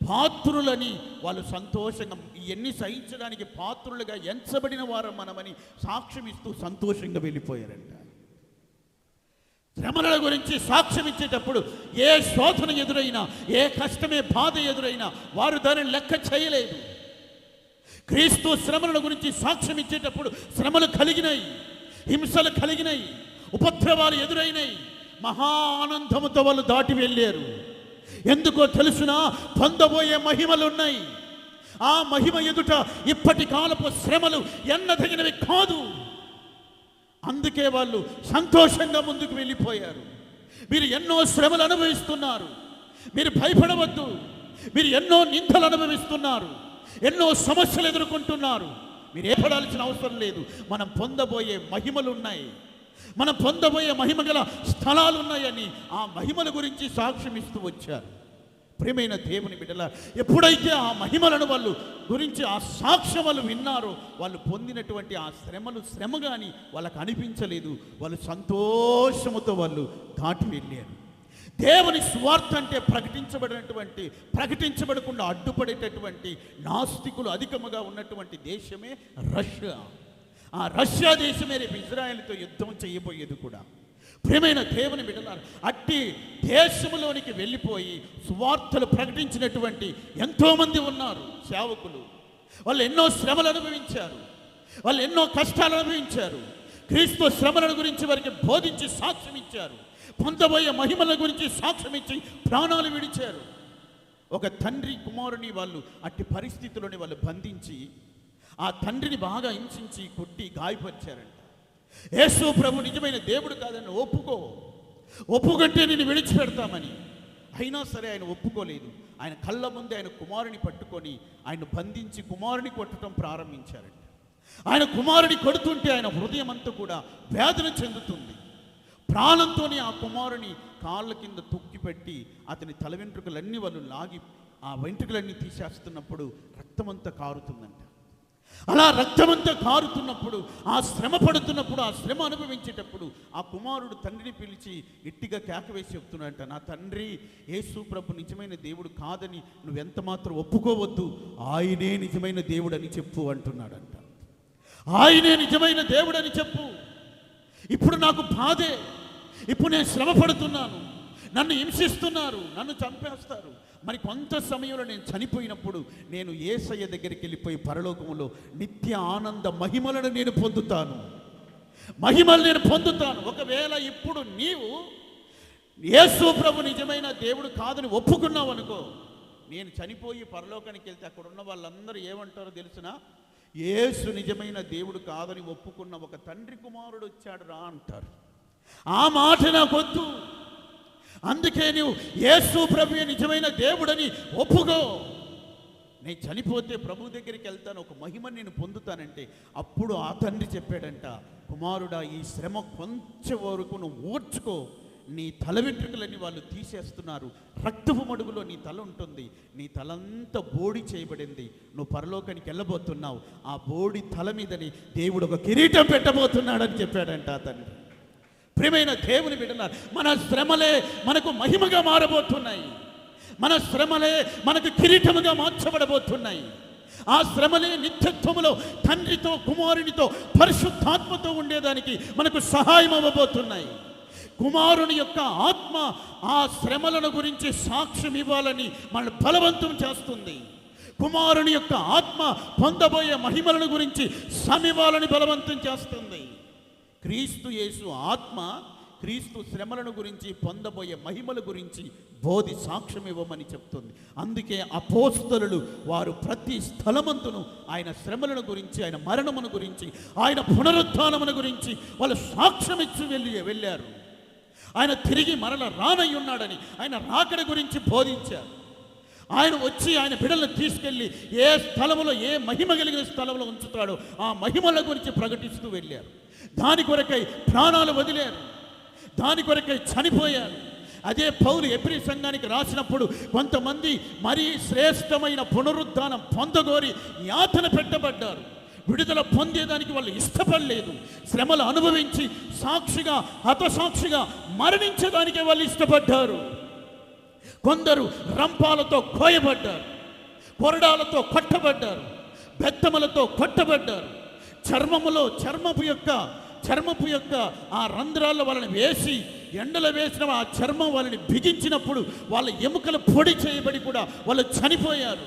పాత్రులని వాళ్ళు సంతోషంగా, ఇవన్నీ సహించడానికి పాత్రులుగా ఎంచబడిన వారు మనమని సాక్ష్యం ఇస్తూ సంతోషంగా వెళ్ళిపోయారంట. శ్రమల గురించి సాక్ష్యం ఇచ్చేటప్పుడు ఏ శోధన ఎదురైనా, ఏ కష్టమే బాధ ఎదురైనా వారు దానిని లెక్క చేయలేదు. క్రీస్తు శ్రమల గురించి సాక్ష్యం ఇచ్చేటప్పుడు శ్రమలు కలిగినాయి, హింసలు కలిగినాయి, ఉపద్రవాలు ఎదురైనాయి, మహా ఆనందముతో వాళ్ళు దాటి వెళ్ళారు. ఎందుకో తెలుసునా? పొందబోయే మహిమలు ఉన్నాయి. ఆ మహిమ ఎదుట ఇప్పటి కాలపు శ్రమలు ఎన్నదగినవి కాదు. అందుకే వాళ్ళు సంతోషంగా ముందుకు వెళ్ళిపోయారు. మీరు ఎన్నో శ్రమలు అనుభవిస్తున్నారు, మీరు భయపడవద్దు. మీరు ఎన్నో నిందలు అనుభవిస్తున్నారు, ఎన్నో సమస్యలు ఎదుర్కొంటున్నారు. మీరు ఏపడాల్సిన అవసరం లేదు. మనం పొందబోయే మహిమలు ఉన్నాయి, మనం పొందబోయే మహిమ గల స్థలాలు ఉన్నాయని ఆ మహిమల గురించి సాక్ష్యం ఇస్తూ వచ్చారు. ప్రియమైన దేవుని బిడ్డల, ఎప్పుడైతే ఆ మహిమలను వాళ్ళు గురించి ఆ సాక్ష్యములు విన్నారో వాళ్ళు పొందినటువంటి ఆ శ్రమ కానీ వాళ్ళకు అనిపించలేదు. వాళ్ళు సంతోషముతో వాళ్ళు దాటి వెళ్ళారు. దేవుని స్వార్థ అంటే ప్రకటించబడకుండా అడ్డుపడేటటువంటి నాస్తికులు అధికముగా ఉన్నటువంటి దేశమే రష్యా. ఆ రష్యా దేశమే రేపు ఇజ్రాయెల్తో యుద్ధం చేయబోయేది కూడా. ప్రియమైన దేవుని బిడ్డలారా, అట్టి దేశంలోనికి వెళ్ళిపోయి సువార్తలు ప్రకటించినటువంటి ఎంతోమంది ఉన్నారు సేవకులు. వాళ్ళు ఎన్నో శ్రమలు అనుభవించారు, వాళ్ళు ఎన్నో కష్టాలు అనుభవించారు. క్రీస్తు శ్రమల గురించి వారికి బోధించి సాక్ష్యం ఇచ్చారు. పొందబోయే మహిమల గురించి సాక్ష్యం ఇచ్చి ప్రాణాలు విడిచారు. ఒక తండ్రి కుమారుని వాళ్ళు అట్టి పరిస్థితుల్లోని వాళ్ళు బంధించి ఆ తండ్రిని బాగా హింసించి కొట్టి గాయపరిచారంట. యేసు ప్రభు నిజమైన దేవుడు కాదని ఒప్పుకుంటే నేను విడిచిపెడతామని. అయినా సరే ఆయన ఒప్పుకోలేదు. ఆయన కళ్ళ ముందే ఆయన కుమారుని పట్టుకొని ఆయన బంధించి కుమారుని కొట్టడం ప్రారంభించారంట. ఆయన కుమారుని కొడుతుంటే ఆయన హృదయం అంతా కూడా వేదన చెందుతుంది. ప్రాణంతోనే ఆ కుమారుని కాళ్ళ కింద తొక్కిపెట్టి అతని తల వెంట్రుకలన్నీ వాళ్ళు లాగి ఆ వెంట్రుకలన్నీ తీసేస్తున్నప్పుడు రక్తమంతా కారుతుందంట. అలా రక్తమంతా కారుతున్నప్పుడు, ఆ శ్రమ పడుతున్నప్పుడు, ఆ శ్రమ అనుభవించేటప్పుడు ఆ కుమారుడు తండ్రిని పిలిచి గట్టిగా కేకవేసి చెప్తున్నాడంట, నా తండ్రి యేసు ప్రభు నిజమైన దేవుడు కాదని నువ్వెంత మాత్రం ఒప్పుకోవద్దు, ఆయనే నిజమైన దేవుడు అని చెప్పు అంటున్నాడంట. ఆయనే నిజమైన దేవుడు అని చెప్పు. ఇప్పుడు నాకు బాధే, ఇప్పుడు నేను శ్రమ పడుతున్నాను, నన్ను హింసిస్తున్నారు, నన్ను చంపేస్తారు. మరి కొంత సమయంలో నేను చనిపోయినప్పుడు నేను యేసయ్య దగ్గరికి వెళ్ళిపోయి పరలోకంలో నిత్య ఆనంద మహిమలను నేను పొందుతాను, మహిమలు నేను పొందుతాను. ఒకవేళ ఇప్పుడు నీవు యేసు ప్రభు నిజమైన దేవుడు కాదని ఒప్పుకున్నావు అనుకో, నేను చనిపోయి పరలోకానికి వెళ్తే అక్కడ ఉన్న వాళ్ళందరూ ఏమంటారో తెలుసునా? యేసు నిజమైన దేవుడు కాదని ఒప్పుకున్న ఒక తండ్రి కుమారుడు వచ్చాడు రా అంటారు. ఆ మాట నాకొద్దు. అందుకే నువ్వు యేసు ప్రభువే నిజమైన దేవుడని ఒప్పుకో. నేను చనిపోతే ప్రభు దగ్గరికి వెళ్తాను, ఒక మహిమని నేను పొందుతానంటే అప్పుడు ఆ తండ్రి చెప్పాడంట, కుమారుడా ఈ శ్రమ కొంచెం వరకు నువ్వు ఓర్చుకో, నీ తల వెంట్రుకలని వాళ్ళు తీసేస్తున్నారు, రక్తపు మడుగులో నీ తల ఉంటుంది, నీ తలంతా బోడి చేయబడింది, నువ్వు పరలోకానికి వెళ్ళబోతున్నావు, ఆ బోడి తల మీదని దేవుడు ఒక కిరీటం పెట్టబోతున్నాడని చెప్పాడంట ఆ తండ్రి. ప్రియమైన దేవుని బిడ్డలారా, మన శ్రమలే మనకు మహిమగా మారబోతున్నాయి, మన శ్రమలే మనకు కిరీటముగా మార్చబడబోతున్నాయి. ఆ శ్రమలే నిత్యత్వములో తండ్రితో కుమారునితో పరిశుద్ధాత్మతో ఉండేదానికి మనకు సహాయం అవ్వబోతున్నాయి. కుమారుని యొక్క ఆత్మ ఆ శ్రమలను గురించి సాక్ష్యం ఇవ్వాలని మనల్ని బలవంతం చేస్తుంది. కుమారుని యొక్క ఆత్మ పొందబోయే మహిమలను గురించి సమివ్వాలని బలవంతం చేస్తుంది. క్రీస్తు యేసు ఆత్మ క్రీస్తు శ్రమలను గురించి పొందబోయే మహిమల గురించి బోధి సాక్ష్యం ఇవ్వమని చెప్తుంది. అందుకే అపోస్తలులు వారు ప్రతి స్థలమంతును ఆయన శ్రమలను గురించి, ఆయన మరణమును గురించి, ఆయన పునరుత్థానమును గురించి వాళ్ళు సాక్ష్యం ఇచ్చి వెళ్ళారు. ఆయన తిరిగి మరల రానయ్యున్నాడని, ఆయన రాకడ గురించి బోధించారు. ఆయన వచ్చి ఆయన బిడ్డలను తీసుకెళ్ళి ఏ స్థలంలో ఏ మహిమ కలిగిన స్థలంలో ఉంచుతాడో ఆ మహిమల గురించి ప్రకటిస్తూ వెళ్ళారు. దాని కొరకై ప్రాణాలు వదిలారు, దాని కొరకై చనిపోయారు. అదే పౌలు ఎబ్రీ సంఘానికి రాసినప్పుడు కొంతమంది మరీ శ్రేష్టమైన పునరుద్ధానం పొందగోరి యాతన పెట్టబడ్డారు. విడుదల పొందేదానికి వాళ్ళు ఇష్టపడలేదు. శ్రమలు అనుభవించి సాక్షిగా హతసాక్షిగా మరణించడానికే వాళ్ళు ఇష్టపడ్డారు. కొందరు రంపాలతో కోయబడ్డారు, కొరడాలతో కొట్టబడ్డారు, బెత్తములతో కొట్టబడ్డారు. చర్మపు యొక్క ఆ రంధ్రాల్లో వాళ్ళని వేసి ఎండలో వేసిన ఆ చర్మం వాళ్ళని బిగించినప్పుడు వాళ్ళ ఎముకలు పొడి చేయబడి కూడా వాళ్ళు చనిపోయారు.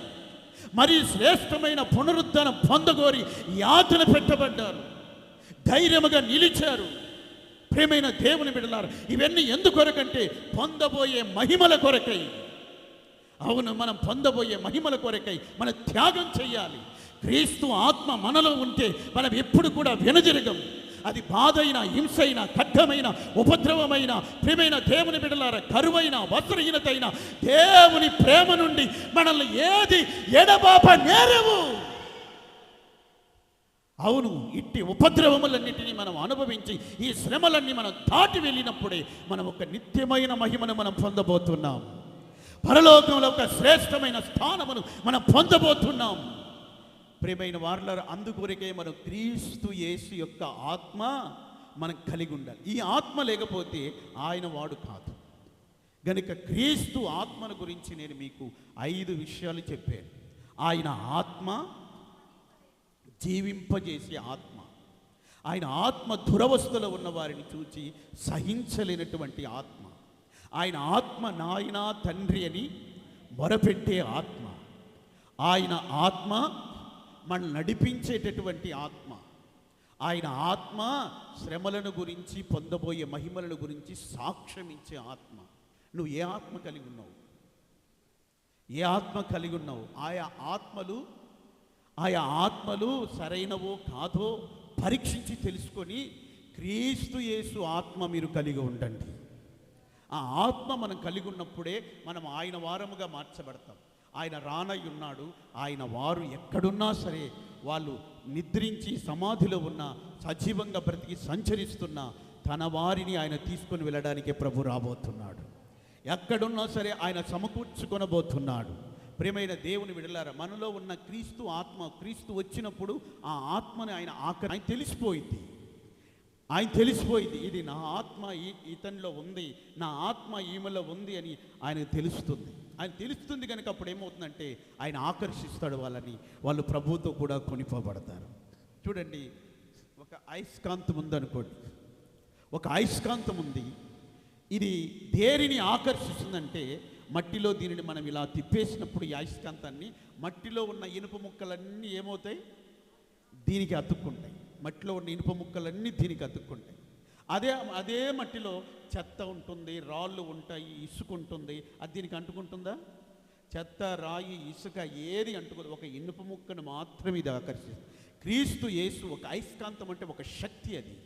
మరి శ్రేష్టమైన పునరుద్ధానం పొందగోరి యాతన పెట్టబడ్డారు, ధైర్యముగా నిలిచారు. ప్రియమైన దేవుని బిడ్డలారా, ఇవన్నీ ఎందుకొరకంటే పొందబోయే మహిమల కొరకై. అవును, మనం పొందబోయే మహిమల కొరకై మనం త్యాగం చేయాలి. క్రీస్తు ఆత్మ మనలో ఉంటే మనం ఎప్పుడు కూడా వెనుదిరగం. అది బాధ అయినా, హింస అయినా, ఖడ్గమైన, ఉపద్రవమైన, ప్రియమైన దేవుని బిడ్డలారా, కరువైన, వస్త్రహీనత అయినా దేవుని ప్రేమ నుండి మనల్ని ఏది ఎడబాప నేరవు. అవును, ఇట్టి ఉపద్రవములన్నిటినీ మనం అనుభవించి ఈ శ్రమలన్నీ మనం దాటి వెళ్ళినప్పుడే మనం ఒక నిత్యమైన మహిమను మనం పొందబోతున్నాం. పరలోకంలో ఒక శ్రేష్టమైన స్థానమును మనం పొందబోతున్నాం. ప్రియమైన వారలారా, అందుకొరకే మనం క్రీస్తు యేసు యొక్క ఆత్మ మనం కలిగి ఉండాలి. ఈ ఆత్మ లేకపోతే ఆయన వాడు కాదు. గనుక క్రీస్తు ఆత్మను గురించి నేను మీకు 5 విషయాలు చెప్పాను. ఆయన ఆత్మ జీవింపజేసే ఆత్మ. ఆయన ఆత్మ దురవస్థలో ఉన్న వారిని చూచి సహించలేనటువంటి ఆత్మ. ఆయన ఆత్మ నాయన తండ్రి అని మొరపెట్టే ఆత్మ. ఆయన ఆత్మ మనం నడిపించేటటువంటి ఆత్మ. ఆయన ఆత్మ శ్రమలను గురించి, పొందబోయే మహిమలను గురించి సాక్ష్యం ఇచ్చే ఆత్మ. నువ్వు ఏ ఆత్మ కలిగి ఉన్నావు? ఏ ఆత్మ కలిగి ఉన్నావు? ఆయా ఆత్మలు సరైనవో కాదో పరీక్షించి తెలుసుకొని క్రీస్తు యేసు ఆత్మ మీరు కలిగి ఉండండి. ఆ ఆత్మ మనం కలిగి ఉన్నప్పుడే మనం ఆయన వారముగా మార్చబడతాం. ఆయన రానై ఉన్నాడు. ఆయన వారు ఎక్కడున్నా సరే, వాళ్ళు నిద్రించి సమాధిలో ఉన్న, సజీవంగా బ్రతికి సంచరిస్తున్న తన వారిని ఆయన తీసుకొని వెళ్ళడానికే ప్రభు రాబోతున్నాడు. ఎక్కడున్నా సరే ఆయన సమకూర్చుకొనబోతున్నాడు. ప్రియమైన దేవుని విడలారా, మనలో ఉన్న క్రీస్తు ఆత్మ, క్రీస్తు వచ్చినప్పుడు ఆ ఆత్మని ఆయన తెలిసిపోయింది. ఇది నా ఆత్మ ఇతనిలో ఉంది, నా ఆత్మ ఈమెలో ఉంది అని ఆయనకు తెలుస్తుంది. ఆయన తెలుస్తుంది కనుక అప్పుడు ఏమవుతుందంటే ఆయన ఆకర్షిస్తాడు వాళ్ళని. వాళ్ళు ప్రభువుతో కూడా కొనిపోబడతారు. చూడండి, ఒక అయస్కాంతం ఉందనుకోండి. ఒక అయస్కాంతం ఉంది. ఇది దేనిని ఆకర్షిస్తుందంటే, మట్టిలో దీనిని మనం ఇలా తిప్పేసినప్పుడు ఈ అయస్కాంతాన్ని, మట్టిలో ఉన్న ఇనుప ముక్కలన్నీ ఏమవుతాయి? దీనికి అతుక్కుంటాయి. మట్టిలో ఉన్న ఇనుప ముక్కలన్నీ దీనికి అతుక్కుంటాయి. అదే మట్టిలో చెత్త ఉంటుంది, రాళ్ళు ఉంటాయి, ఇసుక ఉంటుంది. అది దీనికి అంటుకుంటుందా? చెత్త, రాయి, ఇసుక ఏది అంటుకోదు. ఒక ఇనుప ముక్కను మాత్రమే ఇది ఆకర్షిస్తుంది. క్రీస్తు యేసు ఒక అయస్కాంతం, అంటే ఒక శక్తి. అది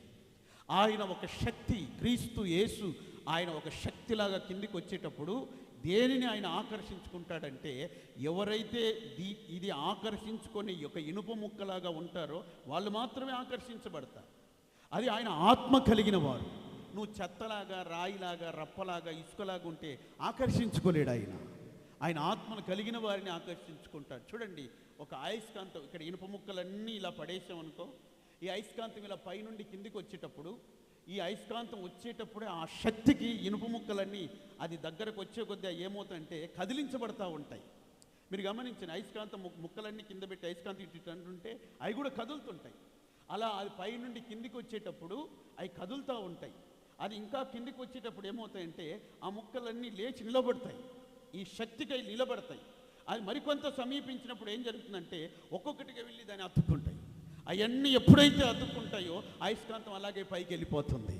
ఆయన ఒక శక్తి. క్రీస్తు యేసు ఆయన ఒక శక్తిలాగా కిందికి వచ్చేటప్పుడు దేనిని ఆయన ఆకర్షించుకుంటాడంటే, ఎవరైతే ఇది ఆకర్షించుకొని ఒక ఇనుప ముక్కలాగా ఉంటారో వాళ్ళు మాత్రమే ఆకర్షించబడతారు. అది ఆయన ఆత్మ కలిగిన వారు. నువ్వు చెత్తలాగా, రాయిలాగా, రప్పలాగా, ఇసుకలాగా ఉంటే ఆకర్షించుకోలేడు ఆయన. ఆయన ఆత్మను కలిగిన వారిని ఆకర్షించుకుంటాడు. చూడండి, ఒక అయస్కాంతం, ఇక్కడ ఇనుప ముక్కలన్నీ ఇలా పడేసామనుకో, ఈ అయస్కాంతం ఇలా పైనుండి కిందికి వచ్చేటప్పుడు, ఈ అయస్కాంతం వచ్చేటప్పుడే ఆ శక్తికి ఇనుప ముక్కలన్నీ అది దగ్గరకు వచ్చే కొద్దీ ఏమవుతాయంటే కదిలించబడతా ఉంటాయి. మీరు గమనించిన అయస్కాంతం ముక్కలన్నీ కింద పెట్టి అయస్కాంతం ఇటు అంటుంటే అవి కూడా కదులుతుంటాయి. అలా అది పైనుండి కిందికి వచ్చేటప్పుడు అవి కదులుతూ ఉంటాయి. అది ఇంకా కిందికి వచ్చేటప్పుడు ఏమవుతాయంటే ఆ ముక్కలన్నీ లేచి నిలబడతాయి. ఈ శక్తికై నిలబడతాయి. అది మరికొంత సమీపించినప్పుడు ఏం జరుగుతుందంటే ఒక్కొక్కటిగా వెళ్ళి దాన్ని అతుక్కుంటాయి. అవన్నీ ఎప్పుడైతే అతుక్కుంటాయో అయస్కాంతం అలాగే పైకి వెళ్ళిపోతుంది.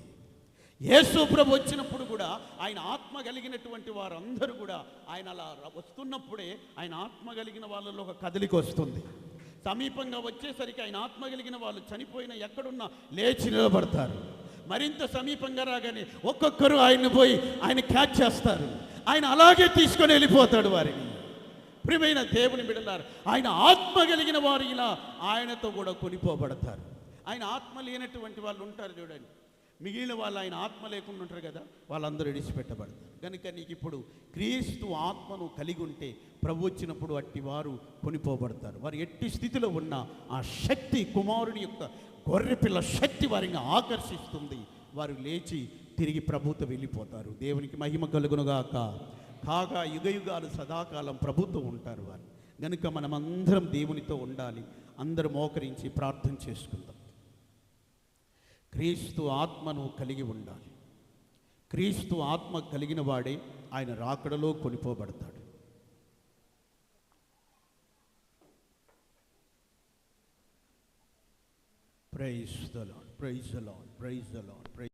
యేసు ప్రభు వచ్చినప్పుడు కూడా ఆయన ఆత్మ కలిగినటువంటి వారందరూ కూడా ఆయన అలా వస్తున్నప్పుడే ఆయన ఆత్మ కలిగిన వాళ్ళలో ఒక కదలిక వస్తుంది. సమీపంగా వచ్చేసరికి ఆయన ఆత్మ కలిగిన వాళ్ళు చనిపోయిన ఎక్కడున్నా లేచి నిలబడతారు. మరింత సమీపంగా రాగానే ఒక్కొక్కరు ఆయన్ని పోయి ఆయన క్యాచ్ చేస్తారు. ఆయన అలాగే తీసుకొని వెళ్ళిపోతాడు వారిని. ప్రియమైన దేవుని బిడ్డలారా, ఆయన ఆత్మ కలిగిన వారు ఇలా ఆయనతో కూడా కొనిపోబడతారు. ఆయన ఆత్మ లేనటువంటి వాళ్ళు ఉంటారు చూడండి, మిగిలిన వాళ్ళు ఆయన ఆత్మ లేకుండా ఉంటారు కదా, వాళ్ళందరూ విడిచిపెట్టబడతారు. కనుక నీకు ఇప్పుడు క్రీస్తు ఆత్మను కలిగి ఉంటే ప్రభు వచ్చినప్పుడు అట్టి వారు కొనిపోబడతారు. వారు ఎట్టి స్థితిలో ఉన్న ఆ శక్తి, కుమారుని యొక్క గొర్రెపిల్ల శక్తి వారిని ఆకర్షిస్తుంది. వారు లేచి తిరిగి ప్రభుతో వెళ్ళిపోతారు. దేవునికి మహిమ కలుగునుగాక. కాగా యుగయుగాలు సదాకాలం ప్రభుతో ఉంటారు వారు. కనుక మనమందరం దేవునితో ఉండాలి. అందరం మోకరించి ప్రార్థన చేసుకుందాం. క్రీస్తు ఆత్మను కలిగి ఉండాలి. క్రీస్తు ఆత్మ కలిగిన వాడే ఆయన రాకడలో కొనిపోబడతాడు. Praise the lord, praise the lord, praise the lord.